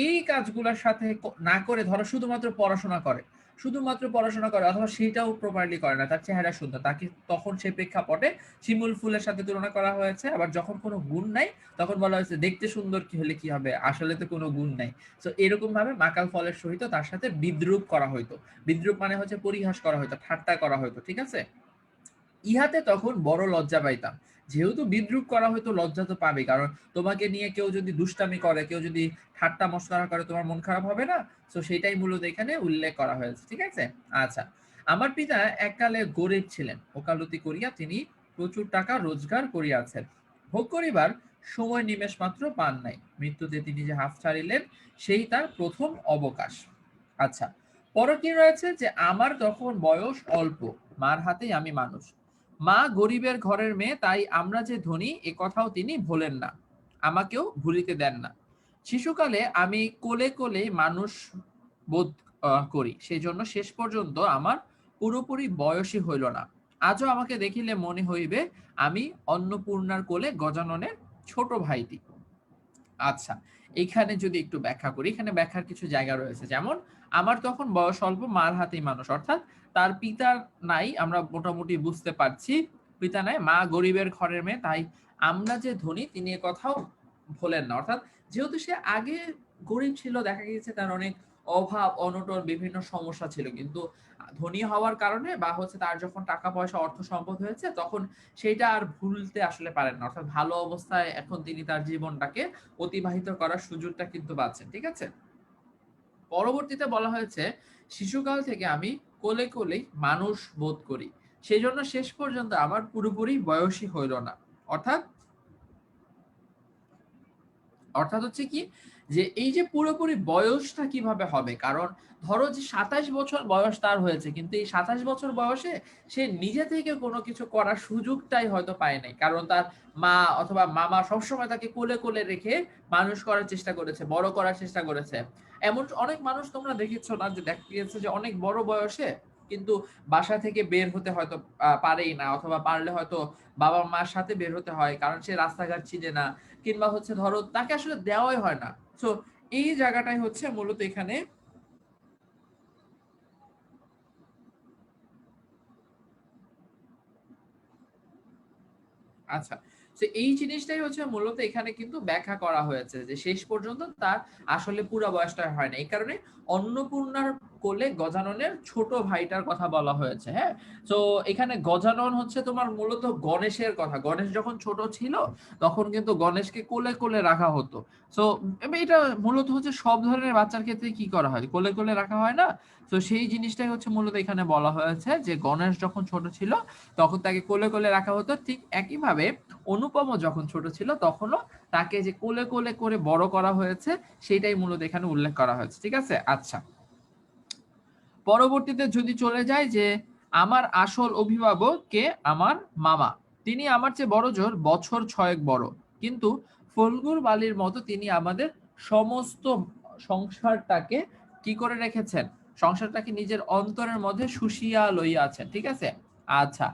এই কাজগুলোর সাথে না করে ধরো শুধুমাত্র পড়াশোনা করে, শুধুমাত্র পড়াশোনা করে অথবা সেটাও প্রপারলি করে না, তার চেহারা সুন্দর, তাকে তখন সে প্রেক্ষাপটে শিমুল ফুলের সাথে তুলনা করা হয়েছে। আবার যখন কোনো গুণ নাই তখন বলা হয়েছে দেখতে সুন্দর কি হলে কি হবে, আসলে তো কোনো গুণ নাই। তো এরকম ভাবে মাকাল ফলের সহিত তার সাথে বিদ্রূপ করা হইতো। বিদ্রূপ মানে হচ্ছে পরিহাস করা হইতো, ঠাট্টা করা হইতো, ঠিক আছে? ইহাতে তখন বড় লজ্জা পাইতাম। যেহেতু বিদ্রূপ করা হয়তো, লজ্জা তো পাবে, কারণ তোমাকে নিয়ে কেউ যদি দুষ্টামি করে, কেউ যদি ঠাট্টা মশকরা করে, তোমার মন খারাপ হবে না? তো সেটাই মূলত এখানে উল্লেখ করা হয়েছে, ঠিক আছে? আচ্ছা, আমার পিতা এককালে গরিব ছিলেন, ওকালতি করিয়া তিনি প্রচুর টাকা রোজগার করিয়াছেন, ভোগ করিবার সময় নিমেষ মাত্র পান নাই, মৃত্যুতে তিনি যে হাফ ছাড়িলেন সেই তার প্রথম অবকাশ। আচ্ছা, পরে কি রয়েছে যে আমার তখন বয়স অল্প, মার হাতেই আমি মানুষ, মা গরিবের ঘরের মেয়ে, তাই আমরা যে ধনী এ কথাও তিনি ভোলেন না, আমাকেও ভুলিতে দেন না। শিশুকালে আমি কোলে কোলে মানুষ বোধ করি, সেই জন্য শেষ পর্যন্ত আমার পুরোপুরি বয়সই হইল না। আজও আমাকে দেখিলে মনে হইবে আমি অন্নপূর্ণার কোলে গজাননের ছোট ভাইটি। আচ্ছা, এখানে যদি একটু ব্যাখ্যা করি, এখানে ব্যাখ্যার কিছু জায়গা রয়েছে, যেমন আমার তখন বয়স অল্প, মার হাতেই মানুষ, অর্থাৎ তার পিতা নাই, আমরা মোটামুটি বুঝতে পারছি, পিতা নাই, মা গরিবের ঘরের মেয়ে, তাই আমরা যে ধনী তিনি এ কথাও ভোলেন না, অর্থাৎ যেহেতু সে আগে গরিব ছিল, দেখা গেছে তার অনেক অভাব অনটন বিভিন্ন সমস্যা ছিল, কিন্তু ধনী হওয়ার কারণে বা হচ্ছে তার যখন টাকা পয়সা অর্থ সম্পদ হয়েছে তখন সেইটা আর ভুলতে আসলে পারেন না, অর্থাৎ ভালো অবস্থায় এখন তিনি তার জীবনটাকে অতিবাহিত করার সুযোগটা কিন্তু পাচ্ছেন, ঠিক আছে? পরবর্তীতে বলা হয়েছে শিশুকাল থেকে আমি কোলে কোলেই মানুষ বোধ করি, সেই জন্য শেষ পর্যন্ত আমার পুরোপুরি বয়সই হইল না। অর্থাৎ অর্থাৎ হচ্ছে কি যে এই যে পুরোপুরি বয়সটা কিভাবে হবে, কারণ ধরো যে 27 বছর বয়স তার হয়েছে, কিন্তু এই 27 বছর বয়সে সে নিজে থেকে কোনো কিছু করার সুযোগটাই হয়তো পায় নাই, কারণ তার মা অথবা মামা সবসময় তাকে কোলে কোলে রেখে মানুষ করার চেষ্টা করেছে, বড় করার চেষ্টা করেছে। এমন অনেক মানুষ তোমরা দেখেছো না, যে দেখা গিয়েছে যে অনেক বড় বয়সে কিন্তু বাসা থেকে বের হতে হয়তো পারেই না, অথবা পারলে হয়তো বাবা মার সাথে বের হতে হয়, কারণ সে রাস্তাঘাট চিনে না, কিংবা হচ্ছে ধরো তাকে আসলে দেওয়াই হয় না। তো এই জায়গাটাই হচ্ছে মূলত এখানে আচ্ছা, তো এই জিনিসটাই হচ্ছে মূলত এখানে কিন্তু ব্যাখ্যা করা হয়েছে যে শেষ পর্যন্ত তার আসলে পুরো বয়সটা হয় না, এই কারণে অন্নপূর্ণার কোলে গজাননের ছোট ভাইটার কথা বলা হয়েছে। হ্যাঁ, তো এখানে গজানন হচ্ছে তোমার মূলত গণেশের কথা। গণেশ যখন ছোট ছিল তখন কিন্তু গণেশকে কোলে কোলে রাখা হতো। তো এটা মূলত হচ্ছে সব ধরনের বাচ্চার ক্ষেত্রে কি করা হয়, কোলে কোলে রাখা হয় না। তো সেই জিনিসটাই হচ্ছে মূলত এখানে বলা হয়েছে যে গণেশ যখন ছোট ছিল তখন তাকে কোলে কোলে রাখা হতো, ঠিক একইভাবে অনুপম যখন ছোট ছিল তখনও তাকে যে কোলে কোলে করে বড় করা হয়েছে সেটাই মূলত এখানে উল্লেখ করা হয়েছে। ঠিক আছে, আচ্ছা, পরবর্তীতে যদি চলে যায় যে আমার আসল অভিভাবক কে, আমার মামা। তিনি আমার চেয়ে বড় জোর বছর 6 বড়, কিন্তু ফলগুর বালির মতো তিনি আমাদের সমস্ত সংসারটাকে কি করে রেখেছেন, সংসারটাকে নিজের অন্তরের মধ্যে শুষিয়া লইয়া আছেন। ঠিক আছে, আচ্ছা,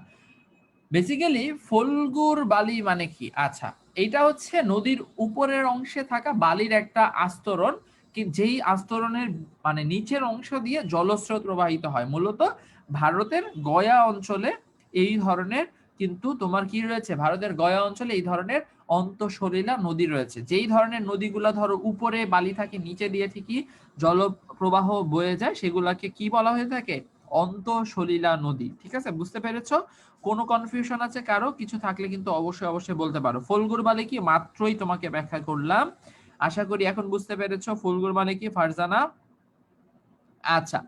বেসিক্যালি ফলগুর বালি মানে কি, আচ্ছা, এটা হচ্ছে নদীর উপরের অংশে থাকা বালির একটা আস্তরণ, কি যেই আস্তরণের মানে নিচের অংশ দিয়ে জলস্রোত প্রবাহিত হয়। মূলত ভারতের গয়া অঞ্চলে এই ধরনের কিন্তু তোমার কি রয়েছে, ভারতের গয়া অঞ্চলে এই ধরনের অন্তঃসলিলা নদী রয়েছে। যেই ধরনের নদীগুলা ধরো উপরে বালি থাকে, নিচে দিয়ে ঠিকই জল প্রবাহ বয়ে যায়, সেগুলাকে কি বলা হয়ে থাকে, অন্তঃসলিলা নদী। ঠিক আছে, বুঝতে পেরেছো? কোনো কনফিউশন আছে কারো, কিছু থাকলে কিন্তু অবশ্যই অবশ্যই বলতে পারো। ফলগুর মানে কি মাত্রই তোমাকে ব্যাখ্যা করলাম, আশা করি এখন বুঝতে পেরেছো ফলগুর মানে কি, ফারজানা। আচ্ছা,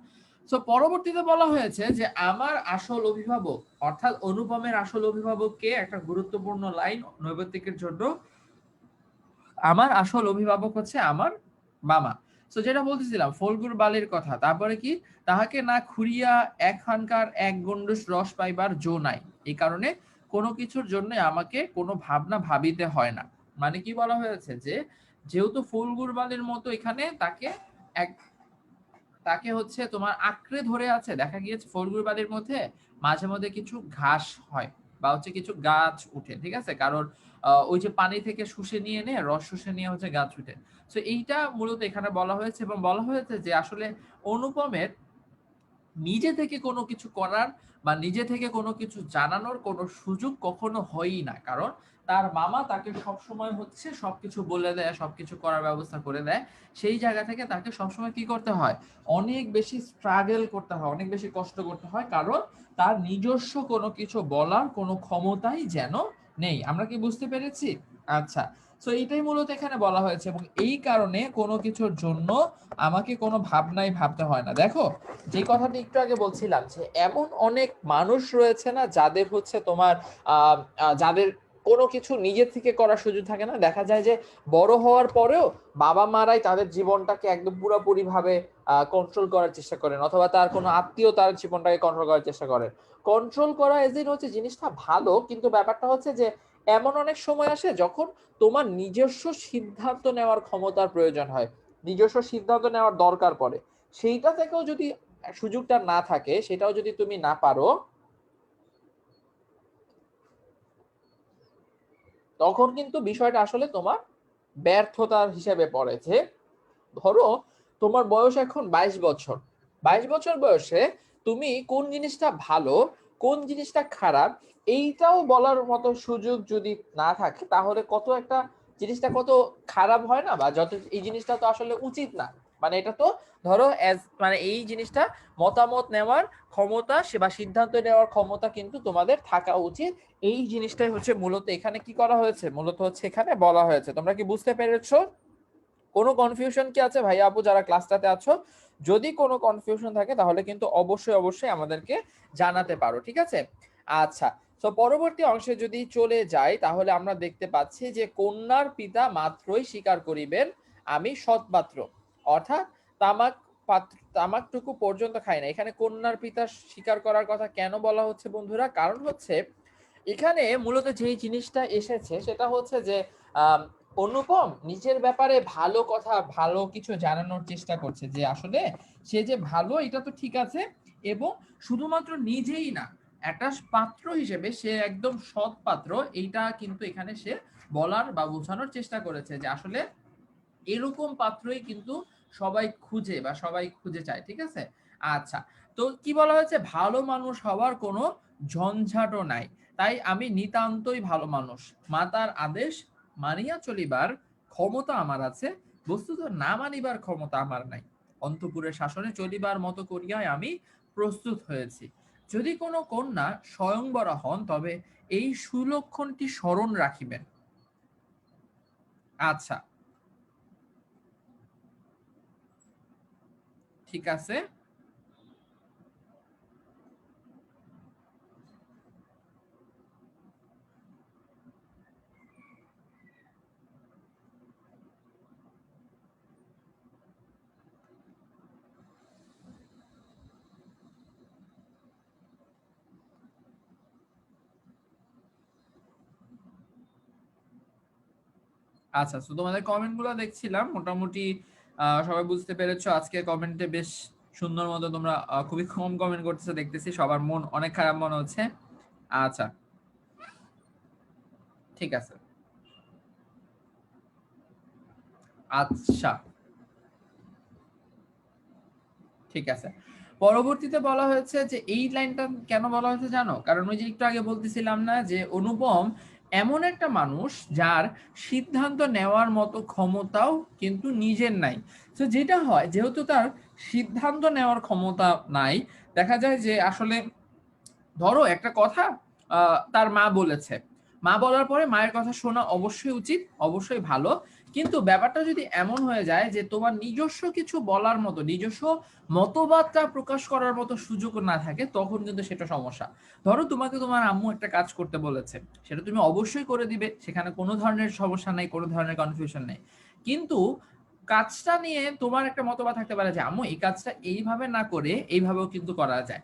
তো পরবর্তীতে বলা হয়েছে যে আমার আসল অভিভাবক, অর্থাৎ অনুপমের আসল অভিভাবককে, একটা গুরুত্বপূর্ণ লাইন নৈবেত্তিকের জন্য, আমার আসল অভিভাবক হচ্ছে আমার মামা। তো যেটা বলতেছিলাম ফলগুর বালির কথা, তারপরে কি, তাহাকে না খুঁড়িয়া একখানকার এক গণ্ডূষ রস পাইবার জো নাই, এই কারণে কোনো কিছুর জন্য আমাকে কোনো ভাবনা ভাবিতে হয় না। মানে কি বলা হয়েছে যে যেহেতু ফুলগুর বালির মতো এখানে তাকে এক, তাকে হচ্ছে তোমার আঁকড়ে ধরে আছে, দেখা গিয়েছে ফলগুর বালির মধ্যে মাঝে মধ্যে কিছু ঘাস হয় বা হচ্ছে কিছু গাছ উঠে। ঠিক আছে, কারণ ওই যে পানি থেকে শুষে নিয়ে রস শুষে নিয়ে হচ্ছে গাছ উঠে। তো এইটা মূলত এখানে বলা হয়েছে, এবং বলা হয়েছে যে আসলে অনুপমের নিজে থেকে কোনো কিছু করার বা নিজে থেকে কোনো কিছু জানানোর কোনো সুযোগ কখনো হয়ই না, কারণ তার মামা তাকে সবসময় হচ্ছে সবকিছু বলে দেয়, সবকিছু করার ব্যবস্থা করে দেয়। সেই জায়গা থেকে তাকে সবসময় কি করতে হয়, অনেক বেশি স্ট্রাগল করতে হয়, অনেক বেশি কষ্ট করতে হয়, কারণ তার নিজস্ব কোনো কিছু বলার কোনো ক্ষমতাই যেন নেই। আমরা কি বুঝতে পেরেছি? আচ্ছা, তো এইটাই মূলত এখানে বলা হয়েছে, এবং এই কারণে কোনো কিছুর জন্য আমাকে কোনো ভাবনাই ভাবতে হয় না। দেখো, যে কথাটা একটু আগে বলছিলাম যে এমন অনেক মানুষ রয়েছে না যাদের হচ্ছে তোমার যাদের কোনো কিছু নিজের থেকে করার সুযোগ থাকে না, দেখা যায় যে বড় হওয়ার পরেও বাবা মারাই তাদের জীবনটাকে একদম পুরোপুরি ভাবে কন্ট্রোল করার চেষ্টা করেন, অথবা তার কোনো আত্মীয় তার জীবনটাকে কন্ট্রোল করার চেষ্টা করেন। কন্ট্রোল করা এজিন হচ্ছে জিনিসটা ভালো, কিন্তু ব্যাপারটা হচ্ছে যে এমন অনেক সময় আসে যখন তোমার নিজস্ব সিদ্ধান্ত নেওয়ার ক্ষমতার প্রয়োজন হয়, নিজস্ব সিদ্ধান্ত নেওয়ার দরকার পড়ে। সেইটা থেকেও যদি সুযোগটা না থাকে, সেটাও যদি তুমি না পারো, তখন কিন্তু বিষয়টা আসলে তোমার ব্যর্থতার হিসেবে পড়ে। যে ধরো তোমার বয়স এখন 22 বছর, 22 বছর বয়সে তুমি কোন জিনিসটা ভালো, কোন জিনিসটা খারাপ, এইটাও বলার মতো সুযোগ যদি না থাকে, তাহলে কত একটা জিনিসটা কত খারাপ হয় না, বা যত এই জিনিসটা তো আসলে উচিত না। মানে এটা তো ধরো মানে এই জিনিসটা মতামত নেওয়ার ক্ষমতা সে বা সিদ্ধান্ত নেওয়ার ক্ষমতা কিন্তু তোমাদের থাকা উচিত। এই জিনিসটাই হচ্ছে মূলত এখানে কি করা হয়েছে, মূলত হচ্ছে এখানে বলা হয়েছে। তোমরা কি বুঝতে পেরেছো? কোনো কনফিউশন কি আছে ভাইয়া আপু যারা ক্লাসটাতে আছো? যদি কোনো কনফিউশন থাকে তাহলে কিন্তু অবশ্যই অবশ্যই আমাদেরকে জানাতে পারো। ঠিক আছে, আচ্ছা, তো পরবর্তী অংশে যদি চলে যাই তাহলে আমরা দেখতে পাচ্ছি যে কন্যার পিতা মাত্রই স্বীকার করিবেন আমি সৎপাত্র, অর্থাৎ তামাক তামাকটুকু পর্যন্ত খাই না। এখানে কন্যার পিতা স্বীকার করার কথা কেন বলা হচ্ছে বন্ধুরা? কারণ হচ্ছে এখানে মূলত যেই জিনিসটা এসেছে সেটা হচ্ছে যে আম, অনুপম নিজের ব্যাপারে ভালো কথা, ভালো কিছু জানানোর চেষ্টা করছে যে আসলে সে যে ভালো এটা তো ঠিক আছে, এবং শুধুমাত্র নিজেই না, একটা পাত্র হিসেবে সে একদম সৎ পাত্র, এইটা কিন্তু এখানে সে বলার বা বোঝানোর চেষ্টা করেছে যে আসলে এরকম পাত্রই কিন্তু সবাই খুঁজে বা সবাই খুঁজে চায়, ঠিক আছে। আচ্ছা, তো কি বলা হয়েছে, ভালো মানুষ হওয়ার কোনো ঝঞ্ঝাটও নাই, তাই আমি নিতান্তই ভালো মানুষ, মাতার আদেশ মানিয়া চলিবার ক্ষমতা আমার আছে, বস্তুত না মানিবার ক্ষমতা আমার নাই, অন্তপুরের শাসনে চলিবার মতো করিয়াই আমি প্রস্তুত হয়েছি, যদি কোনো কন্যা স্বয়ংবরা হন তবে এই সুলক্ষণটি স্মরণ রাখিবেন। আচ্ছা, ঠিক আছে। আচ্ছা, তো তোমাদের কমেন্ট গুলো দেখছিলাম, মোটামুটি সবাই বুঝতে পেরেছো। আজকে কমেন্টে বেশ সুন্দর মতো তোমরা খুবই কম কমেন্ট করতেছো দেখতেছি, সবার মন অনেক খারাপ মনে হচ্ছে। আচ্ছা, ঠিক আছে। আচ্ছা, ঠিক আছে। পরবর্তীতে বলা হয়েছে যে এই লাইনটা কেন বলা হয়েছে জানো? কারণ ওই যে একটু আগে বলতেছিলাম না যে অনুপম এমন একটা মানুষ যার সিদ্ধান্ত নেওয়ার মতো ক্ষমতাও কিন্তু নিজের নাই। তো যেটা হয়, যেহেতু তার সিদ্ধান্ত নেওয়ার ক্ষমতা নাই, দেখা যায় যে আসলে ধরো একটা কথা তার মা বলেছে, মা বলার পরে মায়ের কথা শোনা অবশ্যই উচিত, অবশ্যই ভালো, কিন্তু ব্যাপারটা যদি এমন হয়ে যায় যে তোমার নিজস্ব কিছু বলার মতো, নিজস্ব মতবাদটা প্রকাশ করার মতো সুযোগ না থাকে, তখন কিন্তু সেটা সমস্যা। ধরো তোমাকে তোমার আম্মু একটা কাজ করতে বলেছে, সেটা তুমি অবশ্যই করে দিবে, সেখানে কোনো ধরনের সমস্যা নেই, কোনো ধরনের কনফিউশন নেই, কিন্তু কাজটা নিয়ে তোমার একটা মতবাদ থাকতে পারে যে আম্মু এই কাজটা এইভাবে না করে এইভাবেও কিন্তু করা যায়।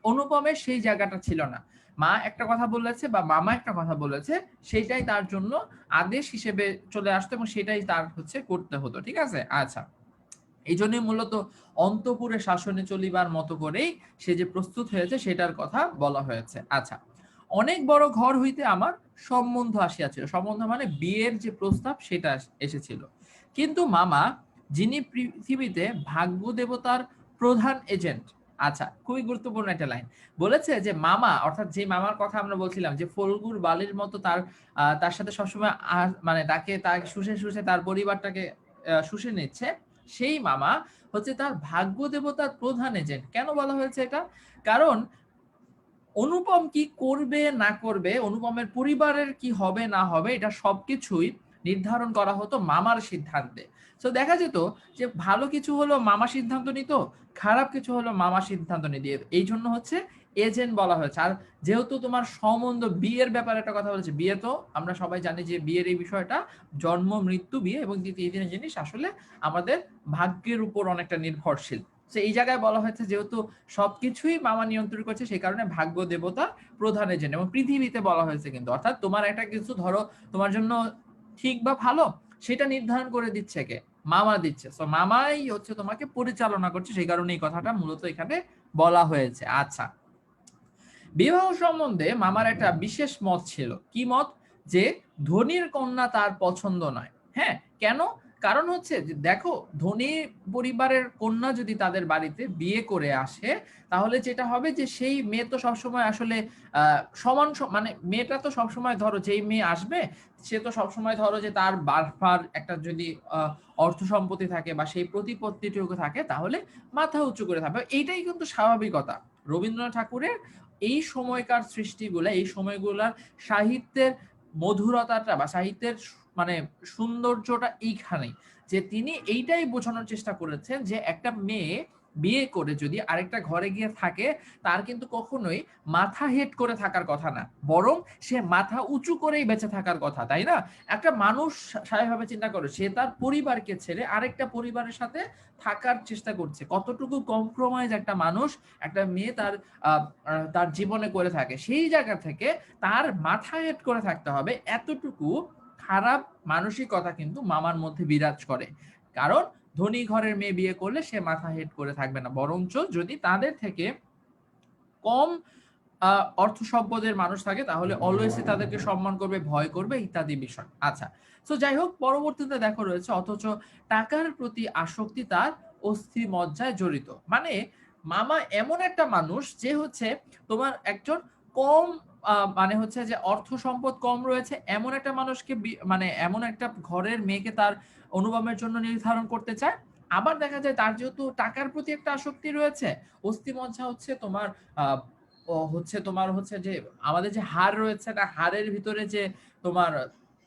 অনুপমের সেই জায়গাটা ছিল না, মা একটা কথা বলেছে বা মামা একটা কথা বলেছে, সেটাই তার জন্য আদেশ হিসেবে চলে আসতো এবং সেটাই তার হচ্ছে করতে হতো, ঠিক আছে। আচ্ছা, এই জন্যই মূলত অন্তপুরে শাসনে চলিবার মতো করেই সে যে প্রস্তুত হয়েছে সেটার কথা বলা হয়েছে। আচ্ছা, অনেক বড় ঘর হইতে আমার সম্বন্ধ আসিয়াছিল, সম্বন্ধ মানে বিয়ের যে প্রস্তাব সেটা এসেছিল, কিন্তু মামা, যিনি পৃথিবীতে ভাগ্য দেবতার প্রধান এজেন্ট। আচ্ছা, খুবই গুরুত্বপূর্ণ একটা লাইন বলেছে যে মামা, অর্থাৎ যে মামার কথা আমরা বলছিলাম যে ফলগুর বালির মতো তার তার সাথে সবসময় মানে তাকে তার শুষে শুষে তার পরিবারটাকে শুষে নিচ্ছে, সেই মামা হচ্ছে তার ভাগ্য দেবতার প্রধান এজেন্ট। কেন বলা হয়েছে এটা? কারণ অনুপম কি করবে না করবে, অনুপমের পরিবারের কি হবে না হবে, এটা সবকিছুই নির্ধারণ করা হতো মামার সিদ্ধান্তে। তো দেখা যেত যে ভালো কিছু হলো মামা সিদ্ধান্ত নিত, খারাপ কিছু হলো মামা সিদ্ধান্ত নিত, এই জন্য হচ্ছে এজেন্ট বলা হয়েছে। আর যেহেতু তোমার সম্বন্ধ বিয়ের ব্যাপারে একটা কথা বলেছে, বিয়ে তো আমরা সবাই জানি যে বিয়ের এই বিষয়টা জন্ম মৃত্যু বিয়ে এবং দ্বিতীয় দিনের জিনিস আসলে আমাদের ভাগ্যের উপর অনেকটা নির্ভরশীল। তো এই জায়গায় বলা হয়েছে যেহেতু সবকিছুই মামা নিয়ন্ত্রণ করছে, সেই কারণে ভাগ্য দেবতা প্রধান এজেন্ট, এবং পৃথিবীতে বলা হয়েছে কিন্তু, অর্থাৎ তোমার একটা কিছু ধরো তোমার জন্য ঠিক বা ভালো, সেটা নির্ধারণ করে দিচ্ছে কে? মামা দিচ্ছে। তো মামাই হচ্ছে তোমাকে পরিচালনা করছে, সেই কারণে এই কথাটা মূলত এখানে বলা হয়েছে। আচ্ছা, বিবাহ সম্বন্ধে মামার একটা বিশেষ মত ছিল। কি মত? যে ধনীর কন্যা তার পছন্দ নয়। হ্যাঁ, কেন? কারণ হচ্ছে যে দেখো, ধনী পরিবারের কন্যা যদি তাদের বাড়িতে বিয়ে করে আসে, তাহলে যেটা হবে যে সেই মেয়ে তো সবসময় আসলে সমান মানে মেয়েটা তো সবসময় ধরো যেই মেয়ে আসবে, সে তো সবসময় ধরো যে তার বারবার একটা যদি অর্থ সম্পত্তি থাকে বা সেই প্রতিপত্তিটুকু থাকে, তাহলে মাথা উঁচু করে থাকবে, এইটাই কিন্তু স্বাভাবিকতা। রবীন্দ্রনাথ ঠাকুরের এই সময়কার সৃষ্টিগুলা, এই সময়গুলার সাহিত্যের মধুরতাটা বা সাহিত্যের মানে সৌন্দর্যটা এইখানেই, যে তিনি এইটাই বোঝানোর চেষ্টা করেছেন যে একটা মেয়ে বিয়ে করে যদি আরেকটা ঘরে গিয়ে থাকে, তার কিন্তু কখনোই মাথা হেট করে থাকার কথা না, বরং সে মাথা উঁচু করেই বেঁচে থাকার কথা, তাই না? একটা মানুষ স্বাভাবিকভাবে চিন্তা করে, সে তার পরিবারকে ছেড়ে আরেকটা পরিবারের সাথে থাকার চেষ্টা করছে, কতটুকু কম্প্রোমাইজ একটা মানুষ, একটা মেয়ে তার জীবনে করে থাকে, সেই জায়গা থেকে তার মাথা হেট করে থাকতে হবে, এতটুকু খারাপ মানসিকতা কিন্তু মামার মধ্যে বিরাজ করে। কারণ ধনী ঘরের মেয়ে বিয়ে করলে সে মাথা হেট করে থাকবে না, বরঞ্চ যদি তাদের থেকে কম অর্থ সম্পদের মানুষ থাকে, তাহলে অলওয়েজই তাদেরকে সম্মান করবে, ভয় করবে, ইত্যাদি বিষয়। আচ্ছা, তো যাই হোক, পরবর্তীতে দেখো রয়েছে, অথচ টাকার প্রতি আসক্তি তার অস্থি মজ্জায় জড়িত। মানে মামা এমন একটা মানুষ যে হচ্ছে তোমার একজন কম মানে হচ্ছে যে অর্থ সম্পদ কম রয়েছে এমন একটা মানুষকে মানে এমন একটা ঘরের মেয়েকে তার অনুভবের জন্য নির্ধারণ করতে চায়। আবার দেখা যায় তার যেহেতু টাকার প্রতি একটা আসক্তি রয়েছে, অস্থি মজ্জা হচ্ছে তোমার আহ হচ্ছে তোমার হচ্ছে যে আমাদের যে হাড় রয়েছে না, হাড়ের ভিতরে যে তোমার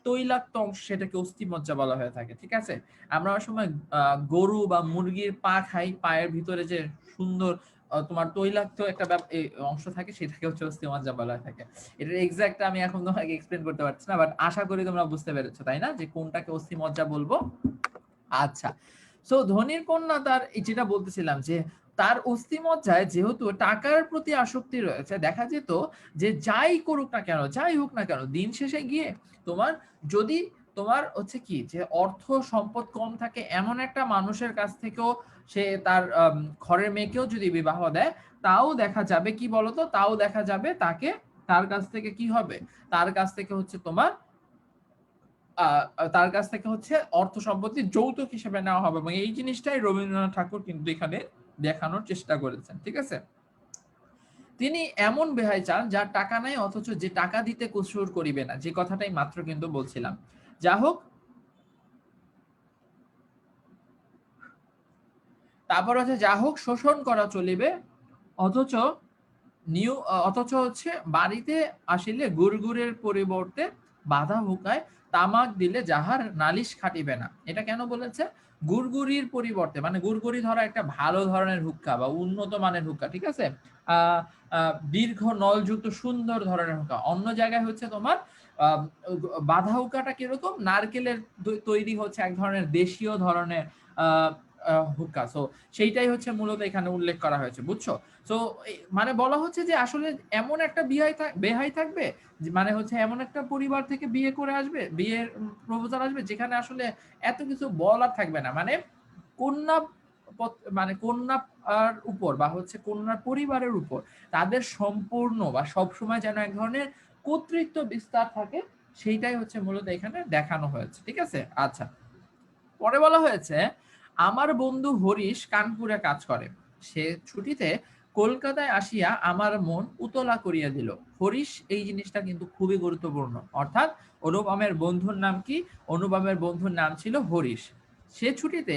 তৈলাক্ত অংশ, সেটাকে অস্থিমজ্জা বলা হয়ে থাকে, ঠিক আছে? আমরা অনেক সময় গরু বা মুরগির পা খাই, পায়ের ভিতরে যে সুন্দর তোমার তৈলাক্ত একটা অংশ থাকে, সেটাকে হচ্ছে অস্থিমজ্জা বলা হয়ে থাকে। এটার এক্সাক্ট আমি এখন তোমাকে এক্সপ্লেন করতে পারছি না, বাট আশা করি তোমরা বুঝতে পেরেছো, তাই না, যে কোনটাকে অস্থিমজ্জা বলবো। আচ্ছা, সো ধনীর কন্যা তার যেটা বলতেছিলাম, যে তার অস্থিমজ্জায় যেহেতু টাকার প্রতি আসক্তি রয়েছে, দেখা যেত যে যাই করুক না কেন, যাই হোক না কেন, দিন শেষে গিয়ে তোমার যদি তোমার হচ্ছে কি যে অর্থ সম্পদ কম থাকে এমন একটা মানুষের কাছ থেকেও সে তার ঘরের মেয়েকেও যদি বিবাহ দেয়, তাও দেখা যাবে কি বলতো, তাও দেখা যাবে তাকে, তার কাছ থেকে কি হবে, তার কাছ থেকে হচ্ছে তোমার তার কাছ থেকে হচ্ছে অর্থ সম্পত্তি যৌতুক হিসেবে নেওয়া হবে, এবং এই জিনিসটাই রবীন্দ্রনাথ ঠাকুর কিন্তু এখানে দেখানোর চেষ্টা করেছেন, ঠিক আছে? তিনি এমন বেহাই চান যার টাকা নাই, অথচ যে টাকা দিতে কুসুর করিবে না, যে কথাটাই মাত্র কিন্তু বলছিলাম। যা হোক, তারপর হচ্ছে যা হোক শোষণ করা চলিবে, অথচ নিউ অথচ হচ্ছে বাড়িতে আসিলে গুড়গুড়ের পরিবর্তে বাধা হুকায়, তামাক দিলে যাহার নালিশ খাটিবে না। এটা কেন বলেছে? গুড়গুড়ির পরিবর্তে, মানে গুড়গুড়ি ধরা একটা ভালো ধরনের হুক্কা বা উন্নত মানের হুক্কা, ঠিক আছে? আহ দীর্ঘ নলযুক্ত সুন্দর ধরনের হুক্কা। অন্য জায়গায় হচ্ছে তোমার আহ বাধা হুক্কাটা কিরকম, নারকেলের তৈরি হচ্ছে এক ধরনের দেশীয় ধরনের আহ হুক্কা। সো সেইটাই হচ্ছে মূলত এখানে উল্লেখ করা হয়েছে, বুঝছো? তো মানে বলা হচ্ছে যে আসলে এমন একটা বেহাই থাকবে, মানে হচ্ছে এমন একটা পরিবার থেকে বিয়ে করে আসবে, বিয়ের প্রপোজাল আসবে, যেখানে আসলে এত কিছু বলার থাকবে না। মানে কন্যা মানে কন্যার উপর বা হচ্ছে কন্যার পরিবারের উপর তাদের সম্পূর্ণ বা সবসময় যেন এক ধরনের কর্তৃত্ব বিস্তার থাকে, সেইটাই হচ্ছে মূলত এখানে দেখানো হয়েছে, ঠিক আছে? আচ্ছা, পরে বলা হয়েছে, আমার বন্ধু হরিশ কানপুরে কাজ করে, সে ছুটিতে কলকাতায় আসিয়া আমার মন উতলা করিয়া দিল। হরিশ, এই জিনিসটা কিন্তু খুবই গুরুত্বপূর্ণ, অর্থাৎ অনুপমের বন্ধুর নাম কি? অনুপমের বন্ধুর নাম ছিল হরিশ। সে ছুটিতে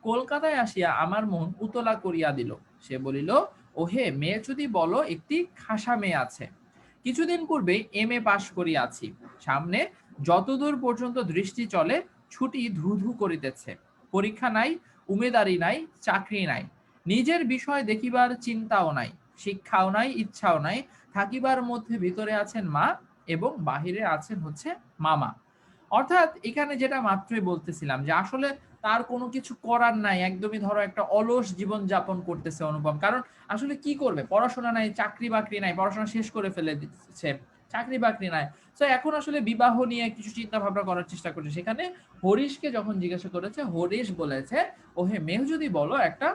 কলকাতায় আসিয়া আমার মন উতলা করিয়া দিল। সে বলিল, ওহে মেয়ে, যদি বলো একটি খাসা মেয়ে আছে, কিছুদিন পূর্বে এম.এ পাশ করিয়াছি, সামনে যতদূর পর্যন্ত দৃষ্টি চলে ছুটি ধু ধু করিতেছে, পরীক্ষা নাই, উমেদারি নাই, চাকরি নাই, নিজের বিষয় দেখিবার চিন্তাও নাই, শিক্ষাও নাই, ইচ্ছাও নাই, থাকিবার মধ্যে ভিতরে আছেন মা এবং বাহিরে আছেন হচ্ছে মামা। অর্থাৎ এখানে যেটা মাত্রই বলতেছিলাম, যে আসলে তার কোনো কিছু করার নাই, একদমই ধরো একটা অলস জীবন যাপন করতেছে অনুপম। কারণ আসলে কি করবে, পড়াশোনা নাই, চাকরি বাকরি নাই, পড়াশোনা শেষ করে ফেলে দিচ্ছে, চাকরি বাকরি নাই। তো এখন আসলে বিবাহ নিয়ে কিছু চিন্তা ভাবনা করার চেষ্টা করছে। সেখানে হরিশকে যখন জিজ্ঞাসা করেছে, হরিশ বলেছে, ওহে মেয়ে, যদি বলো একটা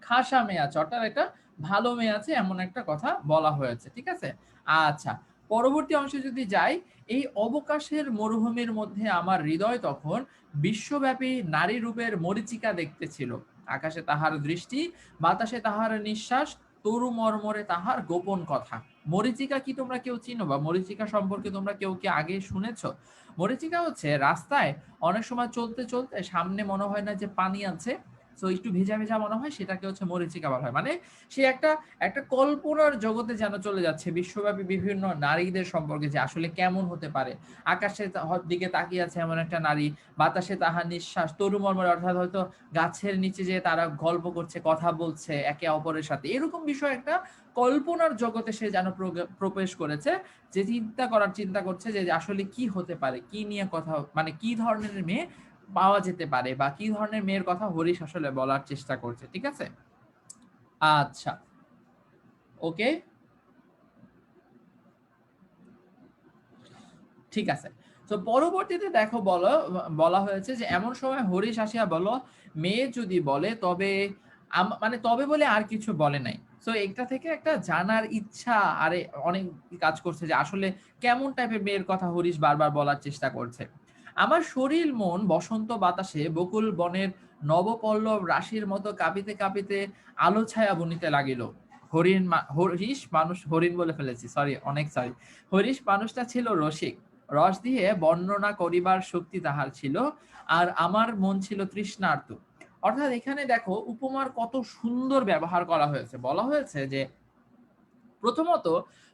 খাসা মেয়ে আছে, অর্থাৎ একটা ভালো মেয়ে আছে, এমন একটা কথা বলা হয়েছে, ঠিক আছে? আচ্ছা, পরবর্তী অংশে যদি যাই, এই অবকাশের মরুভূমির মধ্যে আমার হৃদয় তখন বিশ্বব্যাপী নারী রূপের মরীচিকা দেখতেছিল। আকাশে তাহার দৃষ্টি, বাতাসে তাহার নিঃশ্বাস, তরু মর্মরে তাহার গোপন কথা। মরীচিকা কি তোমরা কেউ চিনো, বা মরীচিকা সম্পর্কে তোমরা কেউ কি আগে শুনেছো? মরীচিকা হচ্ছে রাস্তায় অনেক সময় চলতে চলতে সামনে মনে হয় না যে পানি আছে, সো একটু ভেজা ভেজা মনে হয়, সেটাকে হচ্ছে মরীচিকা বলা হয়। মানে সে একটা একটা কল্পনার জগতে যেন চলে যাচ্ছে বিশ্বব্যাপী বিভিন্ন নারীদের সম্পর্কে, যে আসলে কেমন হতে পারে। আকাশের দিকে তাকিয়ে আছে এমন একটা নারী, বাতাসে তাহার নিঃশ্বাস, তরু মর্মরে, অর্থাৎ হয়তো গাছের নিচে যে তারা গল্প করছে, কথা বলছে একে অপরের সাথে, এরকম বিষয় একটা কল্পনার জগতে সে যেন প্রবেশ করেছে, যে চিন্তা করছে যে আসলে কি হতে পারে, কি নিয়ে কথা, মানে কি ধরনের মেয়ে পাওয়া যেতে পারে, বা কি ধরনের মেয়ের কথা হরিশ আসলে বলার চেষ্টা করছে। ঠিক আছে, আচ্ছা, ওকে, ঠিক আছে। তো পরবর্তীতে দেখো বলা হয়েছে যে এমন সময় হরিশ আসিয়া বলো, মেয়ে যদি বলে তবে মানে তবে বলে আর কিছু বলে নাই। তো এটা থেকে একটা জানার ইচ্ছা আরে অনেক কাজ করছে, যে আসলে কেমন টাইপের মেয়ের কথা হরিশ বারবার বলার চেষ্টা করছে। আমার শরীর মন বসন্ত বাতাসে বকুল বনের নবপল্লব রাশির মতো কাঁপিতে কাঁপিতে আলো ছায়া বনিতে লাগিল। হরিশ মানুষ, হরিণ বলে ফেলেছি, সরি, অনেক সরি। হরিশ মানুষটা ছিল রসিক, রস দিয়ে বর্ণনা করিবার শক্তি তাহার ছিল, আর আমার মন ছিল তৃষ্ণার্ত। অর্থাৎ এখানে দেখো উপমার কত সুন্দর ব্যবহার করা হয়েছে। বলা হয়েছে যে প্রথমত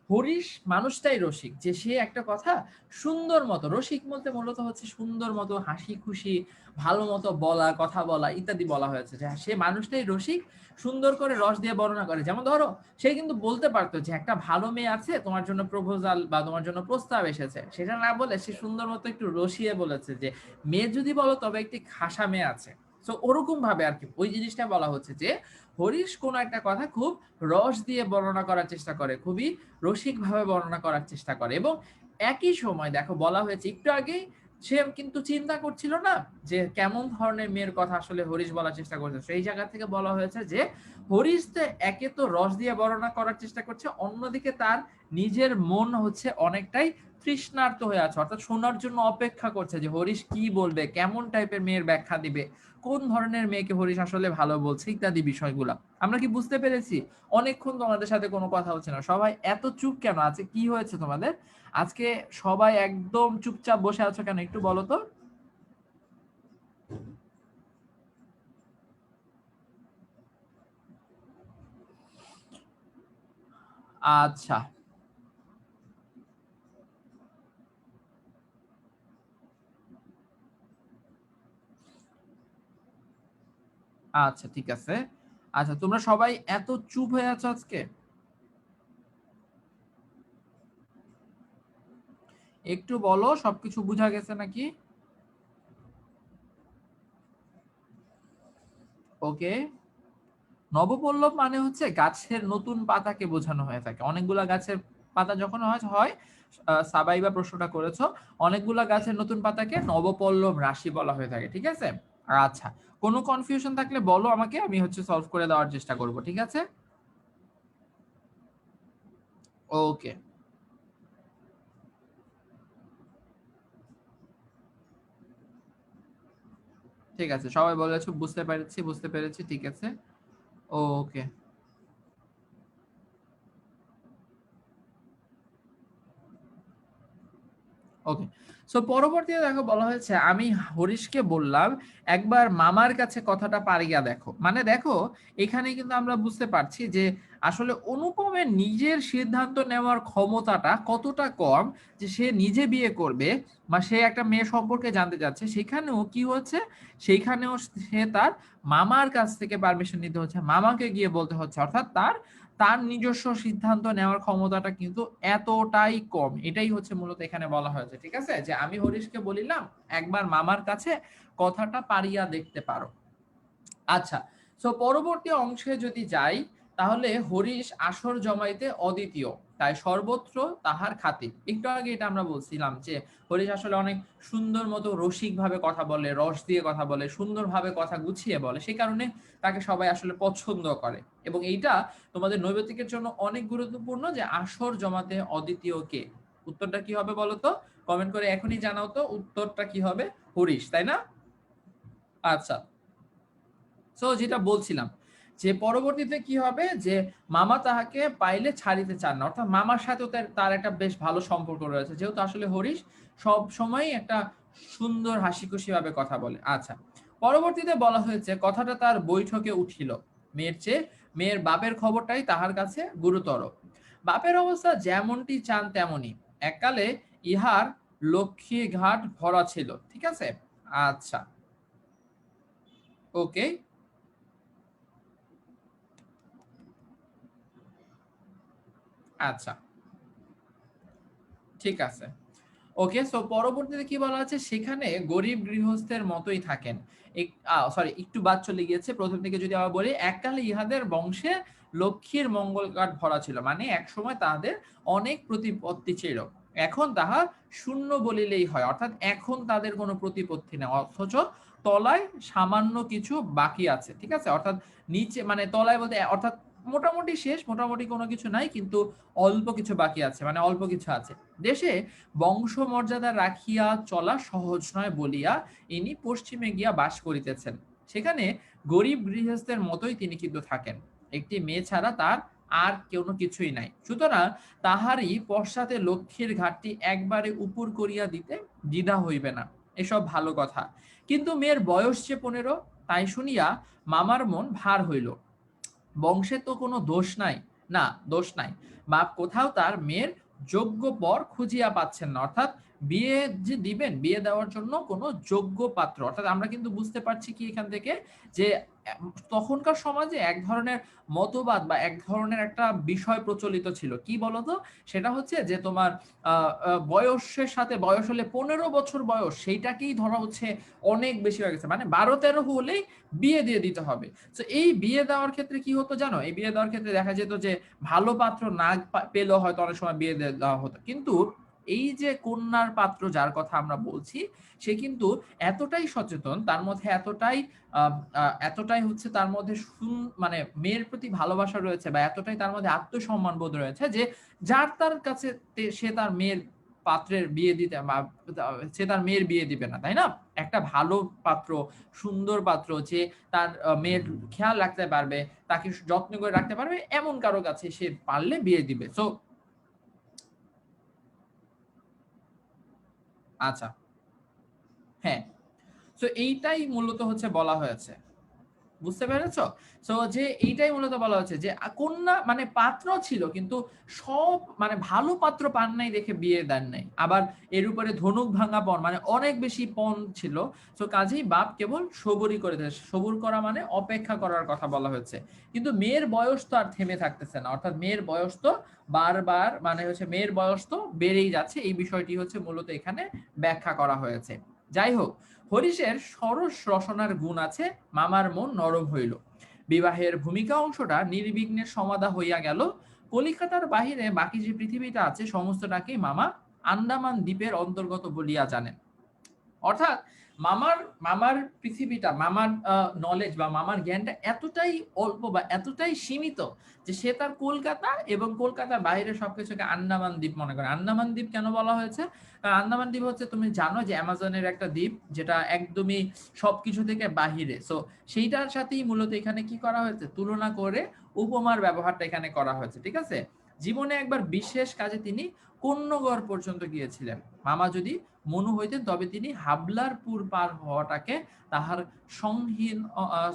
হরিশ মানুষটাই রসিক, যে সে একটা কথা সুন্দর মতো, রসিক বলতে মূলত হচ্ছে সুন্দর মতো হাসি খুশি ভালো মতো বলা, কথা বলা ইত্যাদি বলা হয়েছে, যে সে মানুষটাই রসিক, সুন্দর করে রস দিয়ে বর্ণনা করে। যেমন ধরো সে কিন্তু বলতে পারতো যে একটা ভালো মেয়ে আছে, তোমার জন্য প্রপোজাল বা তোমার জন্য প্রস্তাব এসেছে, সেটা না বলে সে সুন্দর মতো একটু রসিয়ে বলেছে যে মেয়ে যদি বলো তবে একটি খাসা মেয়ে আছে। তো ওরকম ভাবে আর কি ওই জিনিসটা বলা হচ্ছে, যে হরিশ কোন একটা কথা খুব রস দিয়ে বর্ণনা করার চেষ্টা করে, খুবই রসিক ভাবে বর্ণনা করার চেষ্টা করে। এবং একই সময় দেখো বলা হয়েছে একটু আগেই, সে কিন্তু চিন্তা করছিল না যে কেমন ধরনের মেয়ের কথা আসলে হরিশ বলার চেষ্টা করছে, সেই জায়গা থেকে বলা হয়েছে যে হরিশ তো একে তো রস দিয়ে বর্ণনা করার চেষ্টা করছে, অন্যদিকে তার নিজের মন হচ্ছে অনেকটাই তৃষ্ণার্ত হয়ে আছে, অর্থাৎ শোনার জন্য অপেক্ষা করছে যে হরিশ কি বলবে, কেমন টাইপের মেয়ের ব্যাখ্যা দিবে, কোন ধরনের মেয়েকে হরিশ আসলে ভালো বলছে ইত্যাদি বিষয়গুলা। আমরা কি বুঝতে পেরেছি? অনেকক্ষণ তোমাদের সাথে কোনো কথা হচ্ছে না, সবাই এত চুপ কেন আছে? কি হয়েছে তোমাদের আজকে? সবাই একদম চুপচাপ বসে আছো কেন, একটু বলো তো। আচ্ছা, আচ্ছা, ঠিক আছে। আচ্ছা, তোমরা সবাই এত চুপ হয়ে আছো আজকে, একটু বলো সবকিছু বুঝা গেছে নাকি? ওকে। নবপল্লব মানে হচ্ছে গাছের নতুন পাতাকে বোঝানো হয়ে থাকে। অনেকগুলা গাছের পাতা যখন হয় হয়, সাবাই বা প্রশ্নটা করেছো, অনেকগুলা গাছের নতুন পাতাকে নবপল্লব রাশি বলা হয়ে থাকে। ঠিক আছে, আচ্ছা, কোনো কনফিউশন থাকলে বলো আমাকে, আমি হচ্ছে সলভ করে দেওয়ার চেষ্টা করব। ঠিক আছে, ওকে, ঠিক আছে, সবাই বলেছো বুঝতে পেরেছি, বুঝতে পেরেছি, ঠিক আছে, ওকে, ওকে। সো পরবর্তীতে দেখো বলা হয়েছে, আমি হরিশকে বললাম একবার মামার কাছে কথাটা পারিয়া দেখো। মানে দেখো এখানে কিন্তু আমরা বুঝতে পারছি যে আসলে অনুপমের নিজের সিদ্ধান্ত নেওয়ার ক্ষমতাটা কতটা কম, যে সে নিজে বিয়ে করবে বা সে একটা মেয়ে সম্পর্কে জানতে যাচ্ছে, সেখানেও কি হচ্ছে, সেইখানেও সে তার মামার কাছ থেকে পারমিশন নিতে হচ্ছে, মামাকে গিয়ে বলতে হচ্ছে, অর্থাৎ তার তার নিজস্ব সিদ্ধান্ত নেওয়ার ক্ষমতাটা কিন্তু এতটাই কম। এটাই হচ্ছে মূলত এখানে বলা হয়েছে। ঠিক আছে, যে আমি হরিশকে বলিলাম একবার মামার কাছে কথাটা পারিয়া দেখতে পারো। আচ্ছা, সো পরবর্তী অংশে যদি যাই, তাহলে হরিশ আসর জমাইতে অদ্বিতীয়, তাই সর্বত্র তাহার খ্যাতি। একটু আগে এটা আমরা বলছিলাম যে হরিশ আসলে অনেক সুন্দর মতো রসিক ভাবে কথা বলে, রস দিয়ে কথা বলে, সুন্দরভাবে কথা গুছিয়ে বলে, সেই কারণে তাকে সবাই আসলে পছন্দ করে। এবং এইটা তোমাদের নৈবেতিকের জন্য অনেক গুরুত্বপূর্ণ, যে আসর জমাতে অদ্বিতীয় কে। উত্তরটা কি হবে বলো তো, কমেন্ট করে এখনই জানাও তো উত্তরটা কি হবে। হরিশ, তাই না? আচ্ছা, সো যেটা বলছিলাম, যে পরবর্তীতে কি হবে, যে মামা তাহাকে পাইলে ছাড়িতে চান না, অর্থাৎ মামার সাথেও তার একটা বেশ ভালো সম্পর্ক রয়েছে, যেহেতু আসলে হরিশ সব সময় একটা সুন্দর হাসি খুশি ভাবে কথা বলে। আচ্ছা, পরবর্তীতে বলা হয়েছে কথাটা তার বৈঠকে উঠিল, মেয়ের বাপের খবরটাই তাহার কাছে গুরুতর। বাপের অবস্থা যেমনটি চান তেমনই, এককালে ইহার লক্ষ্মী ঘাট ভরা ছিল। ঠিক আছে, আচ্ছা, ওকে, আচ্ছা, ঠিক আছে, ওকে। সো পরবর্তীতে কি বলা আছে, সেখানে গরিব গৃহস্থের মতোই থাকেন। সরি, একটু বাদ চলে গিয়েছে, প্রথম থেকে যদি আবার বলি, এককালে ইহাদের বংশে লক্ষ্মীর মঙ্গল কাঠ ভরা ছিল, মানে এক সময় তাদের অনেক প্রতিপত্তি ছিল, এখন তাহা শূন্য বলিলেই হয়, অর্থাৎ এখন তাদের কোনো প্রতিপত্তি নেই, অথচ তলায় সামান্য কিছু বাকি আছে। ঠিক আছে, অর্থাৎ নিচে মানে তলায় বলতে অর্থাৎ মোটামুটি শেষ, মোটামুটি কোনো কিছু নাই, কিন্তু অল্প কিছু বাকি আছে, মানে অল্প কিছু আছে। দেশে বংশমর্যাদা রাখিয়া চলা সহজ নয় বলিয়া ইনি পশ্চিমে গিয়া বাস করিতেছেন, সেখানে গরিব গৃহস্থের মতোই তিনি কিন্তু থাকেন, একটি মেয়ে ছাড়া তার আর কোনো কিছুই নাই, সুতরাং তাহারই পশ্চাতে লক্ষ্মীর ঘাটটি একবারে উপর করিয়া দিতে দ্বিধা হইবে না, এসব ভালো কথা। কিন্তু মেয়ের বয়স যে 15, তাই শুনিয়া মামার মন ভার হইল। বংশে তো কোনো দোষ নাই, না দোষ নাই, বাপ কোথাও তার মেয়ের যোগ্য বর খুঁজিয়া পাচ্ছেন না, অর্থাৎ বিয়ে যে দিবেন, বিয়ে দেওয়ার জন্য কোনো যোগ্য পাত্র, অর্থাৎ আমরা কিন্তু বুঝতে পারছি কি এখান থেকে, যে তখনকার সমাজে এক ধরনের মতবাদ বা এক ধরনের একটা বিষয় প্রচলিত ছিল, কি বলতো, সেটা হচ্ছে যে তোমার বয়সের সাথে, বয়স হলে 15 বছর বয়স, সেইটাকেই ধরা হচ্ছে অনেক বেশি হয়ে গেছে, মানে 12-13 হলেই বিয়ে দিয়ে দিতে হবে। তো এই বিয়ে দেওয়ার ক্ষেত্রে কি হতো জানো, এই বিয়ে দেওয়ার ক্ষেত্রে দেখা যেত যে ভালো পাত্র না পেলেও হয়তো অনেক সময় বিয়ে দেওয়া হতো, কিন্তু এই যে কন্যার পাত্র যার কথা আমরা বলছি, সে কিন্তু এতটাই সচেতন, তার মধ্যে এতটাই হচ্ছে তার মধ্যে মানে মেয়ের প্রতি ভালোবাসা রয়েছে, বা এতটাই তার মধ্যে আত্মসম্মান বোধ রয়েছে, যে যার তার কাছে সে তার মেয়ের পাত্রের বিয়ে দিতে, সে তার মেয়ের বিয়ে দিবে না, তাই না? একটা ভালো পাত্র, সুন্দর পাত্র, যে তার মেয়ের খেয়াল রাখতে পারবে, তাকে যত্ন করে রাখতে পারবে, এমন কারো কাছে সে পারলে বিয়ে দিবে। সো আচ্ছা, হ্যাঁ, তো এইটাই মূলত হচ্ছে বলা হয়েছে, বুঝতে পেরেছো? সো যে এইটাই মূলত বলা হচ্ছে যে কন্যা মানে পাত্র ছিল, কিন্তু সব মানে ভালো পাত্র পান নাই দেখে বিয়ে দেন নাই, আবার এর উপরে ধনুক ভাঙা পণ, মানে অনেক বেশি পণ ছিল। তো কাজেই বাপ কেবল সবুরই করে দিয়েছে, সবুর করা মানে অপেক্ষা করার কথা বলা হয়েছে, কিন্তু মেয়ের বয়স তো আর থেমে থাকতেছে না, অর্থাৎ মেয়ের বয়স তো বারবার মানে হচ্ছে মেয়ের বয়স তো বেড়েই যাচ্ছে, এই বিষয়টি হচ্ছে মূলত এখানে ব্যাখ্যা করা হয়েছে। যাই হোক, হরিশের সরস রসনার গুণ আছে, মামার মন নরম হইল, বিবাহের ভূমিকা অংশটা নির্বিঘ্নের সমাধা হইয়া গেল। কলিকাতার বাহিরে বাকি যে পৃথিবীটা আছে সমস্তটাকেই মামা আন্দামান দ্বীপের অন্তর্গত বলিয়া জানেন, অর্থাৎ মামার মামার পৃথিবীটা, মামার নলেজ বা মামার জ্ঞানটা এতটাই অল্প বা এতটাই সীমিত, যে সে তার কলকাতা এবং কলকাতার বাইরে সবকিছুকে আন্দামান দ্বীপ মনে করে। আন্দামান দ্বীপ কেন বলা হয়েছে? কারণ আন্দামান দ্বীপ হচ্ছে, তুমি জানো যে অ্যামাজনের একটা দ্বীপ, যেটা একদমই সবকিছু থেকে বাহিরে। সো সেইটার সাথেই মূলত এখানে কি করা হয়েছে, তুলনা করে উপমার ব্যবহারটা এখানে করা হয়েছে। ঠিক আছে, জীবনে একবার বিশেষ কাজে তিনি কন্যগড় পর্যন্ত গিয়েছিলেন। মামা যদি মনু হইতেন, তবে তিনি হাবলারপুর পার হওয়াটাকে তাহার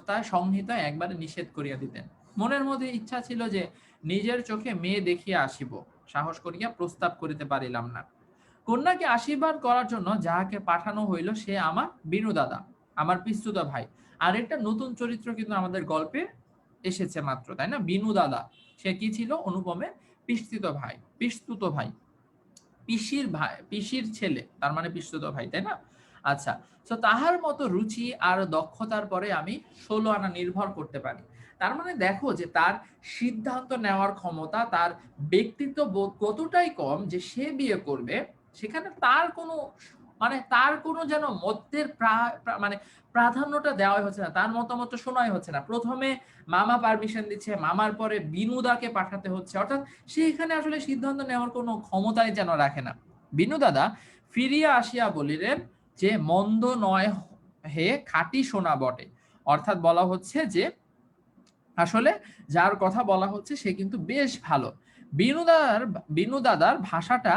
তার সংহিতায় একবারে নিষেধ করিয়া দিতেন। মনের মধ্যে ইচ্ছা ছিল যে নিজের চোখে মেয়ে দেখিয়া আসিব, সাহস করিয়া প্রস্তাব করিতে পারিলাম না। কন্যাকে আশীর্বাদ করার জন্য যাহাকে পাঠানো হইল, সে আমার বিনু দাদা, আমার পিস্তুত ভাই। আর একটা নতুন চরিত্র কিন্তু আমাদের গল্পে এসেছে মাত্র, তাই না? বিনু দাদা, সে কি ছিল? অনুপমের পিস্তুত ভাই, পিসির ভাই, পিসির ছেলে, তার মানে পিসতুত ভাই, তাই না? আচ্ছা, তো তাহার মতো রুচি আর দক্ষতার পরে আমি 16 আনা নির্ভর করতে পারি। তার মানে দেখো যে তার সিদ্ধান্ত নেওয়ার ক্ষমতা, তার ব্যক্তিত্ব বোধ কতটাই কম, যে সে বিয়ে করবে সেখানে তার কোনো মানে তার কোনো যেন মতের মানে প্রাধান্যটা দেওয়া হচ্ছে না, তার মতামত শোনাই হচ্ছে না। প্রথমে মামা পারমিশন দিচ্ছে, মামার পরে বিনুদাকে পাঠাতে হচ্ছে, অর্থাৎ সে এখানে আসলে সিদ্ধান্ত নেওয়ার কোনো ক্ষমতাই যেন রাখে না। বিনু দাদা ফিরিয়া আসিয়া বলিলেন যে মন্দ নয় হে, খাঁটি সোনা বটে। অর্থাৎ বলা হচ্ছে যে আসলে যার কথা বলা হচ্ছে সে কিন্তু বেশ ভালো। বিনু দাদার বিনু দাদার ভাষাটা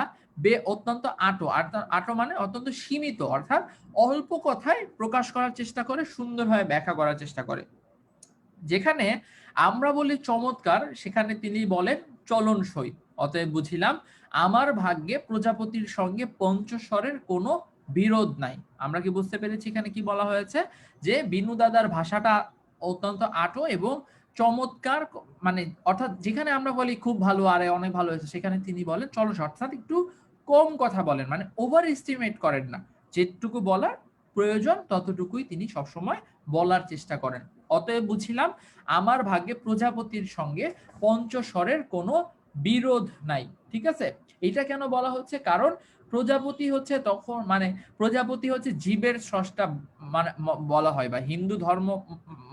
অত্যন্ত আটো, আটো মানে অত্যন্ত সীমিত, অর্থাৎ অল্প কথায় প্রকাশ করার চেষ্টা করে, সুন্দরভাবে ব্যাখ্যা করার চেষ্টা করে। যেখানে আমরা বলি চমৎকার, সেখানে তিনি বলেন চলনসই। অতএব বুঝিলাম আমার ভাগ্যে প্রজাপতির সঙ্গে পঞ্চস্বরের কোনো বিরোধ নাই। আমরা কি বুঝতে পেরেছি এখানে কি বলা হয়েছে? যে বিনু দাদার ভাষাটা অত্যন্ত আটো এবং চমৎকার, মানে অর্থাৎ যেখানে আমরা বলি খুব ভালো, আরে অনেক ভালো হয়েছে, সেখানে তিনি বলেন চলনসই, অর্থাৎ একটু কম কথা বলেন, মানে ওভার এস্টিমেট করেন না, যেটুকু বলার প্রয়োজন ততটুকুই তিনি সবসময় বলার চেষ্টা করেন। অতএব বুঝিলাম আমার ভাগ্যে প্রজাপতির সঙ্গে পঞ্চস্বরের কোনো বিরোধ নাই। ঠিক আছে, এটা কেন বলা হচ্ছে? কারণ প্রজাপতি হচ্ছে তখন, মানে প্রজাপতি হচ্ছে জীবের স্রষ্টা, মানে বলা হয়, বা হিন্দু ধর্ম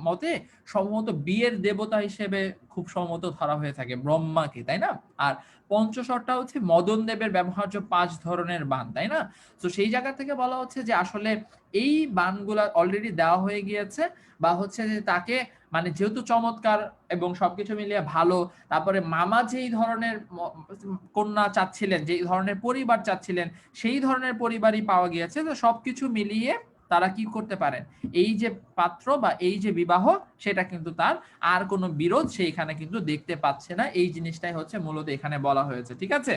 মতে সম্ভবত বিয়ের দেবতা হিসেবে খুব সম্ভবত ধরা হয়ে থাকে ব্রহ্মাকে, তাই না? আর পঞ্চস্বরটা হচ্ছে মদন দেবের ব্যবহার্য 5 ধরনের বান, তাই না? তো সেই জায়গা থেকে বলা হচ্ছে যে আসলে এই বানগুলা অলরেডি দেওয়া হয়ে গিয়েছে, বা হচ্ছে যে তাকে, মানে যেহেতু চমৎকার এবং সবকিছু মিলিয়ে ভালো, তারপরে মামা যেই ধরনের কন্যা চাচ্ছিলেন, যেই ধরনের পরিবার চাচ্ছিলেন, সেই ধরনের পরিবারই পাওয়া গিয়েছে। তো সবকিছু মিলিয়ে তারা কি করতে পারেন, এই যে পাত্র বা এই যে বিবাহ, সেটা কিন্তু তার আর কোনো বিরোধ সেইখানে কিন্তু দেখতে পাচ্ছে না। এই জিনিসটাই হচ্ছে মূলত এখানে বলা হয়েছে। ঠিক আছে,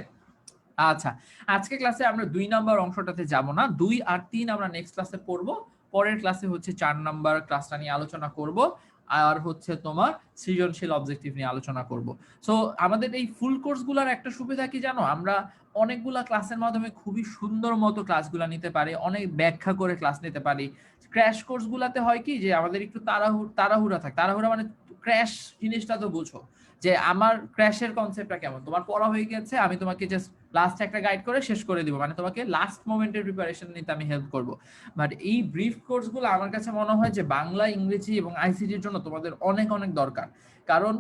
আচ্ছা, আজকে ক্লাসে আমরা 2 নাম্বার অংশটাতে যাব না, 2 আর 3 আমরা নেক্সট ক্লাসে পড়বো। পরের ক্লাসে হচ্ছে 4 নাম্বার ক্লাসটা নিয়ে আলোচনা করব, আর হচ্ছে তোমার সৃজনশীল অবজেক্টিভ নিয়ে আলোচনা করব। সো আমাদের এই ফুল কোর্সগুলোর একটা সুবিধা কি জানো? আমরা অনেকগুলা ক্লাসের মাধ্যমে খুবই সুন্দর মতো ক্লাসগুলো নিতে পারি, অনেক ব্যাখ্যা করে ক্লাস নিতে পারি। ক্র্যাশ কোর্সগুলোতে হয় কি, যে আমাদের একটু তাড়াহুড়া থাকে, তাড়াহুড়া মানে ক্র্যাশ জিনিসটা তো বুঝো, যে আমার ক্র্যাশের কনসেপ্টটা কেমন, তোমার পড়া হয়ে গেছে, আমি তোমাকে জাস্ট লাস্ট একটা গাইড করে শেষ করে দিব, মানে তোমাকে লাস্ট মোমেন্টের প্রিপারেশন নিতে আমি হেল্প করব। বাট এই ব্রিফ কোর্সগুলো আমার কাছে মনে হয় যে বাংলা, ইংরেজি এবং আইসিটির জন্য তোমাদের অনেক অনেক দরকার। কারণ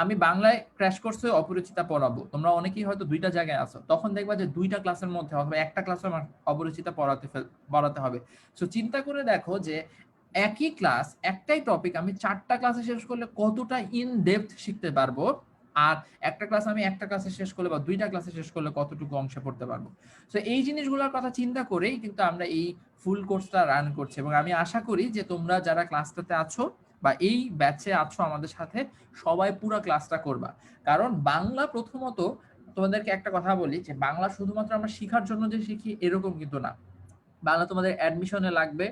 আমি বাংলায় ক্র্যাশ কোর্সে অপরিচিতা পড়াবো, তোমরা অনেকেই হয়তো 2টা জায়গায় আছো, তখন দেখবা যে 2টা ক্লাসের মধ্যে অথবা একটা ক্লাসে আমার অপরিচিতা পড়াতে হবে। সো চিন্তা করে দেখো যে একই ক্লাস, একটাই টপিক আমি 4টা ক্লাসে শেষ করলে কতটা ইন ডেপথ শিখতে পারবো, আর একটা ক্লাস আমি একটা ক্লাসে শেষ করলে বা 2টা ক্লাসে শেষ করলে কতটুকু অংশে পড়তে পারবো। তো এই জিনিসগুলোর কথা চিন্তা করেই কিন্তু আমরা এই ফুল কোর্সটা রান করছি, এবং আমি আশা করি যে তোমরা যারা ক্লাসটাতে আছো বা এই ব্যাচে আছো আমাদের সাথে, সবাই পুরো ক্লাসটা করবা। কারণ বাংলা প্রথমত, তোমাদেরকে একটা কথা বলি, যে বাংলা শুধুমাত্র আমরা শেখার জন্য যে শিখি এরকম কিন্তু না। বাংলা তোমাদের অ্যাডমিশনে লাগবে,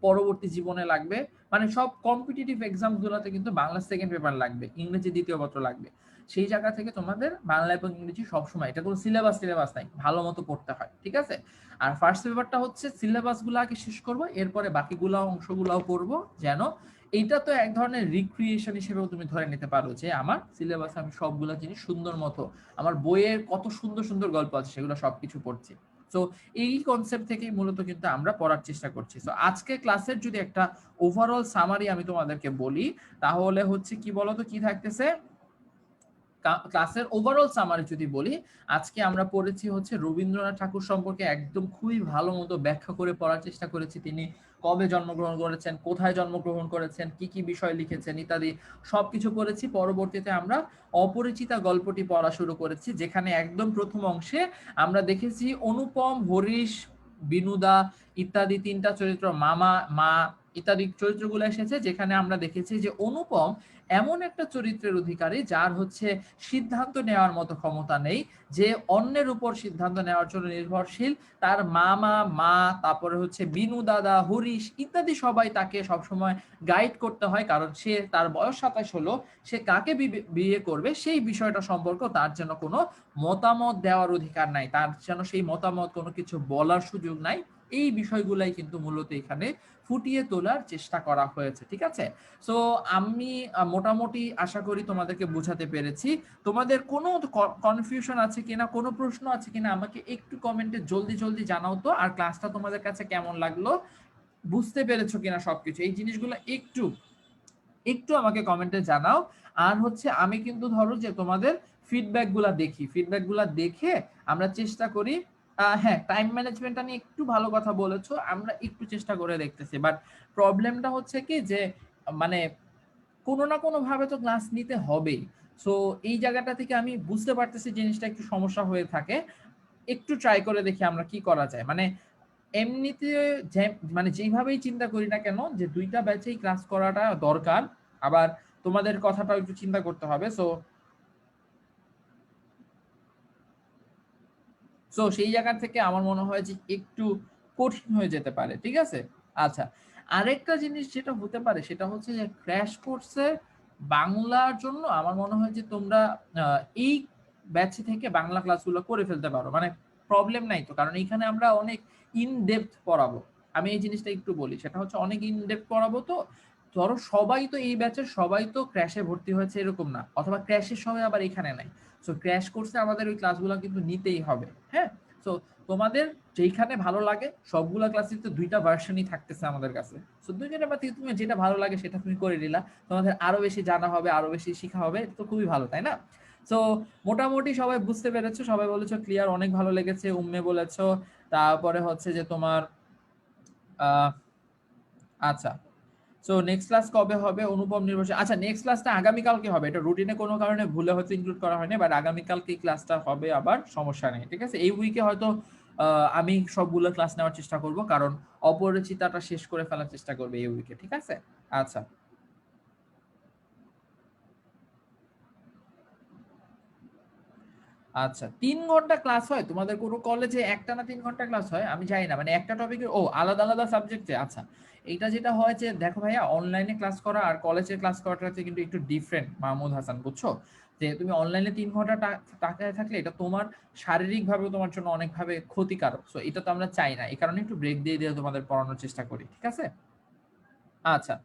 পরবর্তী জীবনে লাগবে, মানে সব কম্পিটিটিভ এক্সাম গুলোতে কিন্তু বাংলা সেকেন্ড পেপার লাগবে, ইংরেজি দ্বিতীয় পত্র লাগবে। সেই জায়গা থেকে তোমাদের বাংলা এবং ইংরেজি সবসময়, এটা কোনো সিলেবাস নাই, ভালো মতো পড়তে হয়। ঠিক আছে, আর ফার্স্ট পেপারটা হচ্ছে সিলেবাস গুলো আগে শেষ করবো, এরপরে বাকিগুলো অংশগুলোও পড়বো, যেন এইটা তো এক ধরনের রিক্রিয়েশন হিসেবেও তুমি ধরে নিতে পারো যে আমার সিলেবাসে আমি সবগুলো জিনিস সুন্দর মতো, আমার বইয়ের কত সুন্দর সুন্দর গল্প আছে সেগুলো সবকিছু পড়ছি। তো এই কনসেপ্ট থেকেই মূলত কিন্তু আমরা পড়ার চেষ্টা করছি। তো আজকে ক্লাসের যদি একটা ওভারঅল সামারি আমি তোমাদেরকে বলি, তাহলে হচ্ছে কি বলতো, কি থাকতেছে ক্লাসের ওভারঅল সামারি যদি বলি, আজকে আমরা পড়েছি হচ্ছে রবীন্দ্রনাথ ঠাকুর সম্পর্কে একদম খুবই ভালো মতো ব্যাখ্যা করে পড়ার চেষ্টা করেছি। তিনি কবে জন্মগ্রহণ করেছেন, কোথায় জন্মগ্রহণ করেছেন, কি কি বিষয় লিখেছেন ইত্যাদি সবকিছু পড়েছি। পরবর্তীতে আমরা অপরিচিতা গল্পটি পড়া শুরু করেছি, যেখানে একদম প্রথম অংশে আমরা দেখেছি অনুপম, হরিশ, বিনুদা ইত্যাদি 3টা চরিত্র, মামা, মা ইত্যাদি চরিত্রগুলো এসেছে, যেখানে আমরা দেখেছি যে অনুপম এমন একটা চরিত্রের অধিকারী যার হচ্ছে সিদ্ধান্ত নেওয়ার মতো ক্ষমতা নেই, যে অন্যের উপর সিদ্ধান্ত নেওয়ার জন্য নির্ভরশীল। তার মামা, মা, তারপরে হচ্ছে বিনু দাদা, হরিশ ইত্যাদি সবাই তাকে সবসময় গাইড করতে হয়, কারণ সে, তার বয়স 27 হলো, সে কাকে বিয়ে করবে সেই বিষয়টা সম্পর্ক তার যেন কোনো মতামত দেওয়ার অধিকার নাই, তার যেন সেই মতামত কোনো কিছু বলার সুযোগ নাই। এই বিষয়গুলাই কিন্তু মূলত এখানে ফুটিয়ে তোলার চেষ্টা করা হয়েছে। ঠিক আছে, সো আমি মোটামুটি আশা করি তোমাদেরকে বোঝাতে পেরেছি। তোমাদের কোনো কনফিউশন আছে কিনা, কোনো প্রশ্ন আছে কিনা, আমাকে একটু কমেন্টে জলদি জলদি জানাও তো। আর ক্লাসটা তোমাদের কাছে কেমন লাগলো, বুঝতে পেরেছো কিনা সবকিছু, এই জিনিসগুলো একটু একটু আমাকে কমেন্টে জানাও। আর হচ্ছে আমি কিন্তু ধরো যে তোমাদের ফিডব্যাক গুলা দেখে আমরা চেষ্টা করি, হ্যাঁ টাইম ম্যানেজমেন্টটা নিয়ে একটু ভালো কথা বলেছো, আমরা একটু চেষ্টা করে দেখতেছি। বাট প্রবলেমটা হচ্ছে কি, যে মানে কোনো না কোনো ভাবে তো ক্লাস নিতে হবেই। সো এই জায়গাটা থেকে আমি বুঝতে পারতেছি জিনিসটা একটু সমস্যা হয়ে থাকে। একটু ট্রাই করে দেখি আমরা কি করা যায়। মানে এমনিতে যে মানে যেইভাবেই চিন্তা করি না কেন যে ২ টা ব্যাচেই ক্লাস করাটা দরকার। আবার তোমাদের কথাটাও একটু চিন্তা করতে হবে। সো সেই জায়গা থেকে আমার মনে হয় যে একটু কঠিন হয়ে যেতে পারে। ঠিক আছে? আচ্ছা। আরেকটা জিনিস যেটা হতে পারে সেটা হচ্ছে যে ক্র্যাশ কোর্সে বাংলার জন্য আমার মনে হয় যে তোমরা আ এই ব্যাচ থেকে বাংলা ক্লাসগুলো করে ফেলতে পারো। মানে প্রবলেম নাই তো। কারণ এইখানে আমরা অনেক ইন ডেপথ পড়াবো। আমি এই জিনিসটা একটু বলি। সেটা হচ্ছে অনেক ইন ডেপথ পড়াবো তো। ধরো সবাই তো এই ব্যাচের সবাই তো ক্র্যাশে ভর্তি হয়েছে এরকম না। অথবা ক্র্যাশের সবাই আবার এখানে নাই। সো ক্র্যাশ কোর্সে আমাদের ওই ক্লাসগুলো কিন্তু নিতেই হবে। হ্যাঁ? সো তোমাদের যেইখানে ভালো লাগে সবগুলা ক্লাসের তো ২ টা ভার্সনই থাকতেছে আমাদের কাছে। সো ২ জনের মধ্যে তুমি যেটা ভালো লাগে সেটা তুমি করে নিলা। তোমাদের আরো বেশি জানা হবে, আরো বেশি শিখা হবে। এটা তো খুবই ভালো, তাই না? সো মোটামুটি সবাই বুঝতে পেরেছো, সবাই বলেছো ক্লিয়ার, অনেক ভালো লেগেছে। উম্মে বলেছো। তারপরে হচ্ছে যে তোমার আহ আচ্ছা। সো নেক্সট ক্লাস কবে হবে? অনুপম নির্ভরশীল। আচ্ছা নেক্সট ক্লাসটা আগামীকালকে হবে। এটা রুটিনে কোনো কারণে ভুলে হয়তো ইনক্লুড করা হয়নি। বাট আগামীকালকে এই ক্লাসটা হবে আবার সমস্যা নেই। ঠিক আছে? এই উইকে হয়তো আমি সবগুলো ক্লাস নেওয়ার চেষ্টা করব। কারণ অপরিচিতাটা শেষ করে ফেলার চেষ্টা করবে এই উইকে। ঠিক আছে? আচ্ছা। আচ্ছা ৩ ঘন্টা ক্লাস হয় তোমাদের কোনো কলেজে? একটানা ৩ ঘন্টা ক্লাস হয়? আমি জানি না। মানে একটা টপিকের আলাদা, আলাদা সাবজেক্টে? আচ্ছা। এইটা যেটা হয় যে দেখো ভাইয়া অনলাইনে ক্লাস করা আর কলেজে ক্লাস করাটা হচ্ছে কিন্তু একটু ডিফারেন্ট মাহমুদ হাসান, বুঝছো? যে তুমি অনলাইনে ৩ ঘন্টা তাকায় থাকলে এটা তোমার শারীরিকভাবেও তোমার জন্য অনেকভাবে ক্ষতিকারক। সো এটা তো আমরা চাই না। এই কারণে একটু ব্রেক দিয়ে, দিয়ে তোমাদের পড়ানোর চেষ্টা করি। ঠিক আছে? আচ্ছা।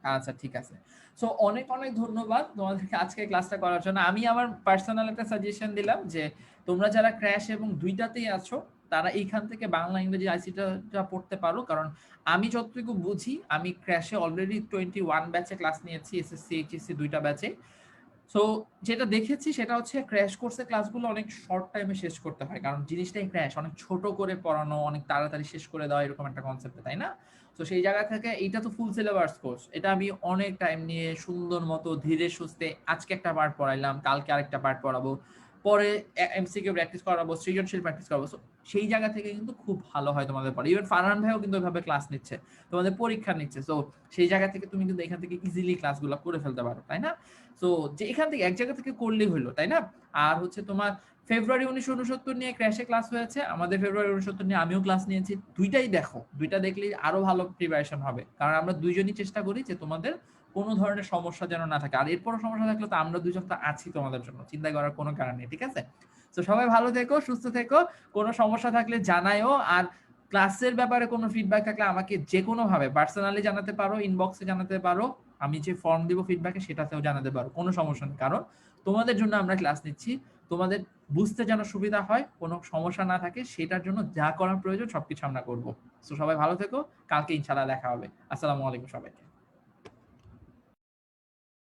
আচ্ছা ঠিক আছে। সো অনেক, অনেক ধন্যবাদ তোমাদেরকে আজকে ক্লাসটা করার জন্য। আমি আমার পার্সোনাল একটা সাজেশন দিলাম যে তোমরা যারা ক্র্যাশ এবং ২ টাতেই আছো তারা এইখান থেকে বাংলা, ইংরেজি আইসিটিটা পড়তে পারো। কারণ আমি যতটুকু বুঝি আমি ক্র্যাশে অলরেডি 21 ব্যাচে ক্লাস নিয়েছি, এসএসসি, এইচএসসি ২ টা ব্যাচে। সো যেটা দেখেছি সেটা হচ্ছে ক্র্যাশ কোর্সের ক্লাসগুলো অনেক শর্ট টাইমে শেষ করতে হয়। কারণ জিনিসটাই ক্র্যাশ, অনেক ছোট করে পড়ানো, অনেক তাড়াতাড়ি শেষ করে দেওয়া এরকম একটা কনসেপ্ট, তাই না? তো সেই জায়গা থেকে এইটা তো ফুল সিলেবাস কোর্স। এটা আমি অনেক টাইম নিয়ে সুন্দর মতো ধীরে সুস্থে আজকে একটা পার্ট পড়াইলাম, কালকে আরেকটা পার্ট পড়াবো। পরে এমসিকিউ প্র্যাকটিস করাবো, সৃজনশীল প্র্যাকটিস করাবো। সো সেই জায়গা থেকে কিন্তু খুব ভালো হয় তোমাদের পড়া। ইভেন ফারহান ভাইও কিন্তু ওইভাবে ক্লাস নিচ্ছে। তোমাদের পরীক্ষা নিচ্ছে। সো সেই জায়গা থেকে তুমি কিন্তু এখান থেকে ইজিলি ক্লাসগুলো করে ফেলতে পারো, তাই না? সো যে এখান থেকে এক জায়গা থেকে করলেই হলো, তাই না? আর হচ্ছে তোমার ফেব্রুয়ারি ১৯৬৯ নিয়ে ক্র্যাশে ক্লাস হয়েছে, আমাদের ফেব্রুয়ারি ১৯৬৯ নিয়ে আমিও ক্লাস নিয়েছি। দুইটাই দেখো, দুইটা দেখলেই আরো ভালো প্রিপারেশন হবে। কারণ আমরা দুইজনই চেষ্টা করি যে তোমাদের কোনো ধরনের সমস্যা যেন না থাকে। আর এরপরও সমস্যা থাকলে তো আমরা দুজন তো আছি তোমাদের জন্য, চিন্তা করার কোনো কারণ নেই। ঠিক আছে? তো সবাই ভালো থেকো, সুস্থ থেকো। কোনো সমস্যা থাকলে জানাইও। আর ক্লাসের ব্যাপারে কোনো ফিডব্যাক থাকলে আমাকে যে কোনো ভাবে পার্সোনালি জানাতে পারো, ইনবক্সে জানাতে পারো। আমি যে ফর্ম দিব ফিডব্যাকে সেটাতেও জানাতে পারো, কোনো সমস্যা নেই। কারণ তোমাদের জন্য আমরা ক্লাস নিচ্ছি। তোমাদের বুঝতে যেন সুবিধা হয়, কোনো সমস্যা না থাকে, সেটার জন্য যা করার প্রয়োজন সবকিছু আমরা করব। সো সবাই ভালো থেকো। কালকে ইনশাআল্লাহ দেখা হবে। আসসালামু আলাইকুম সবাইকে।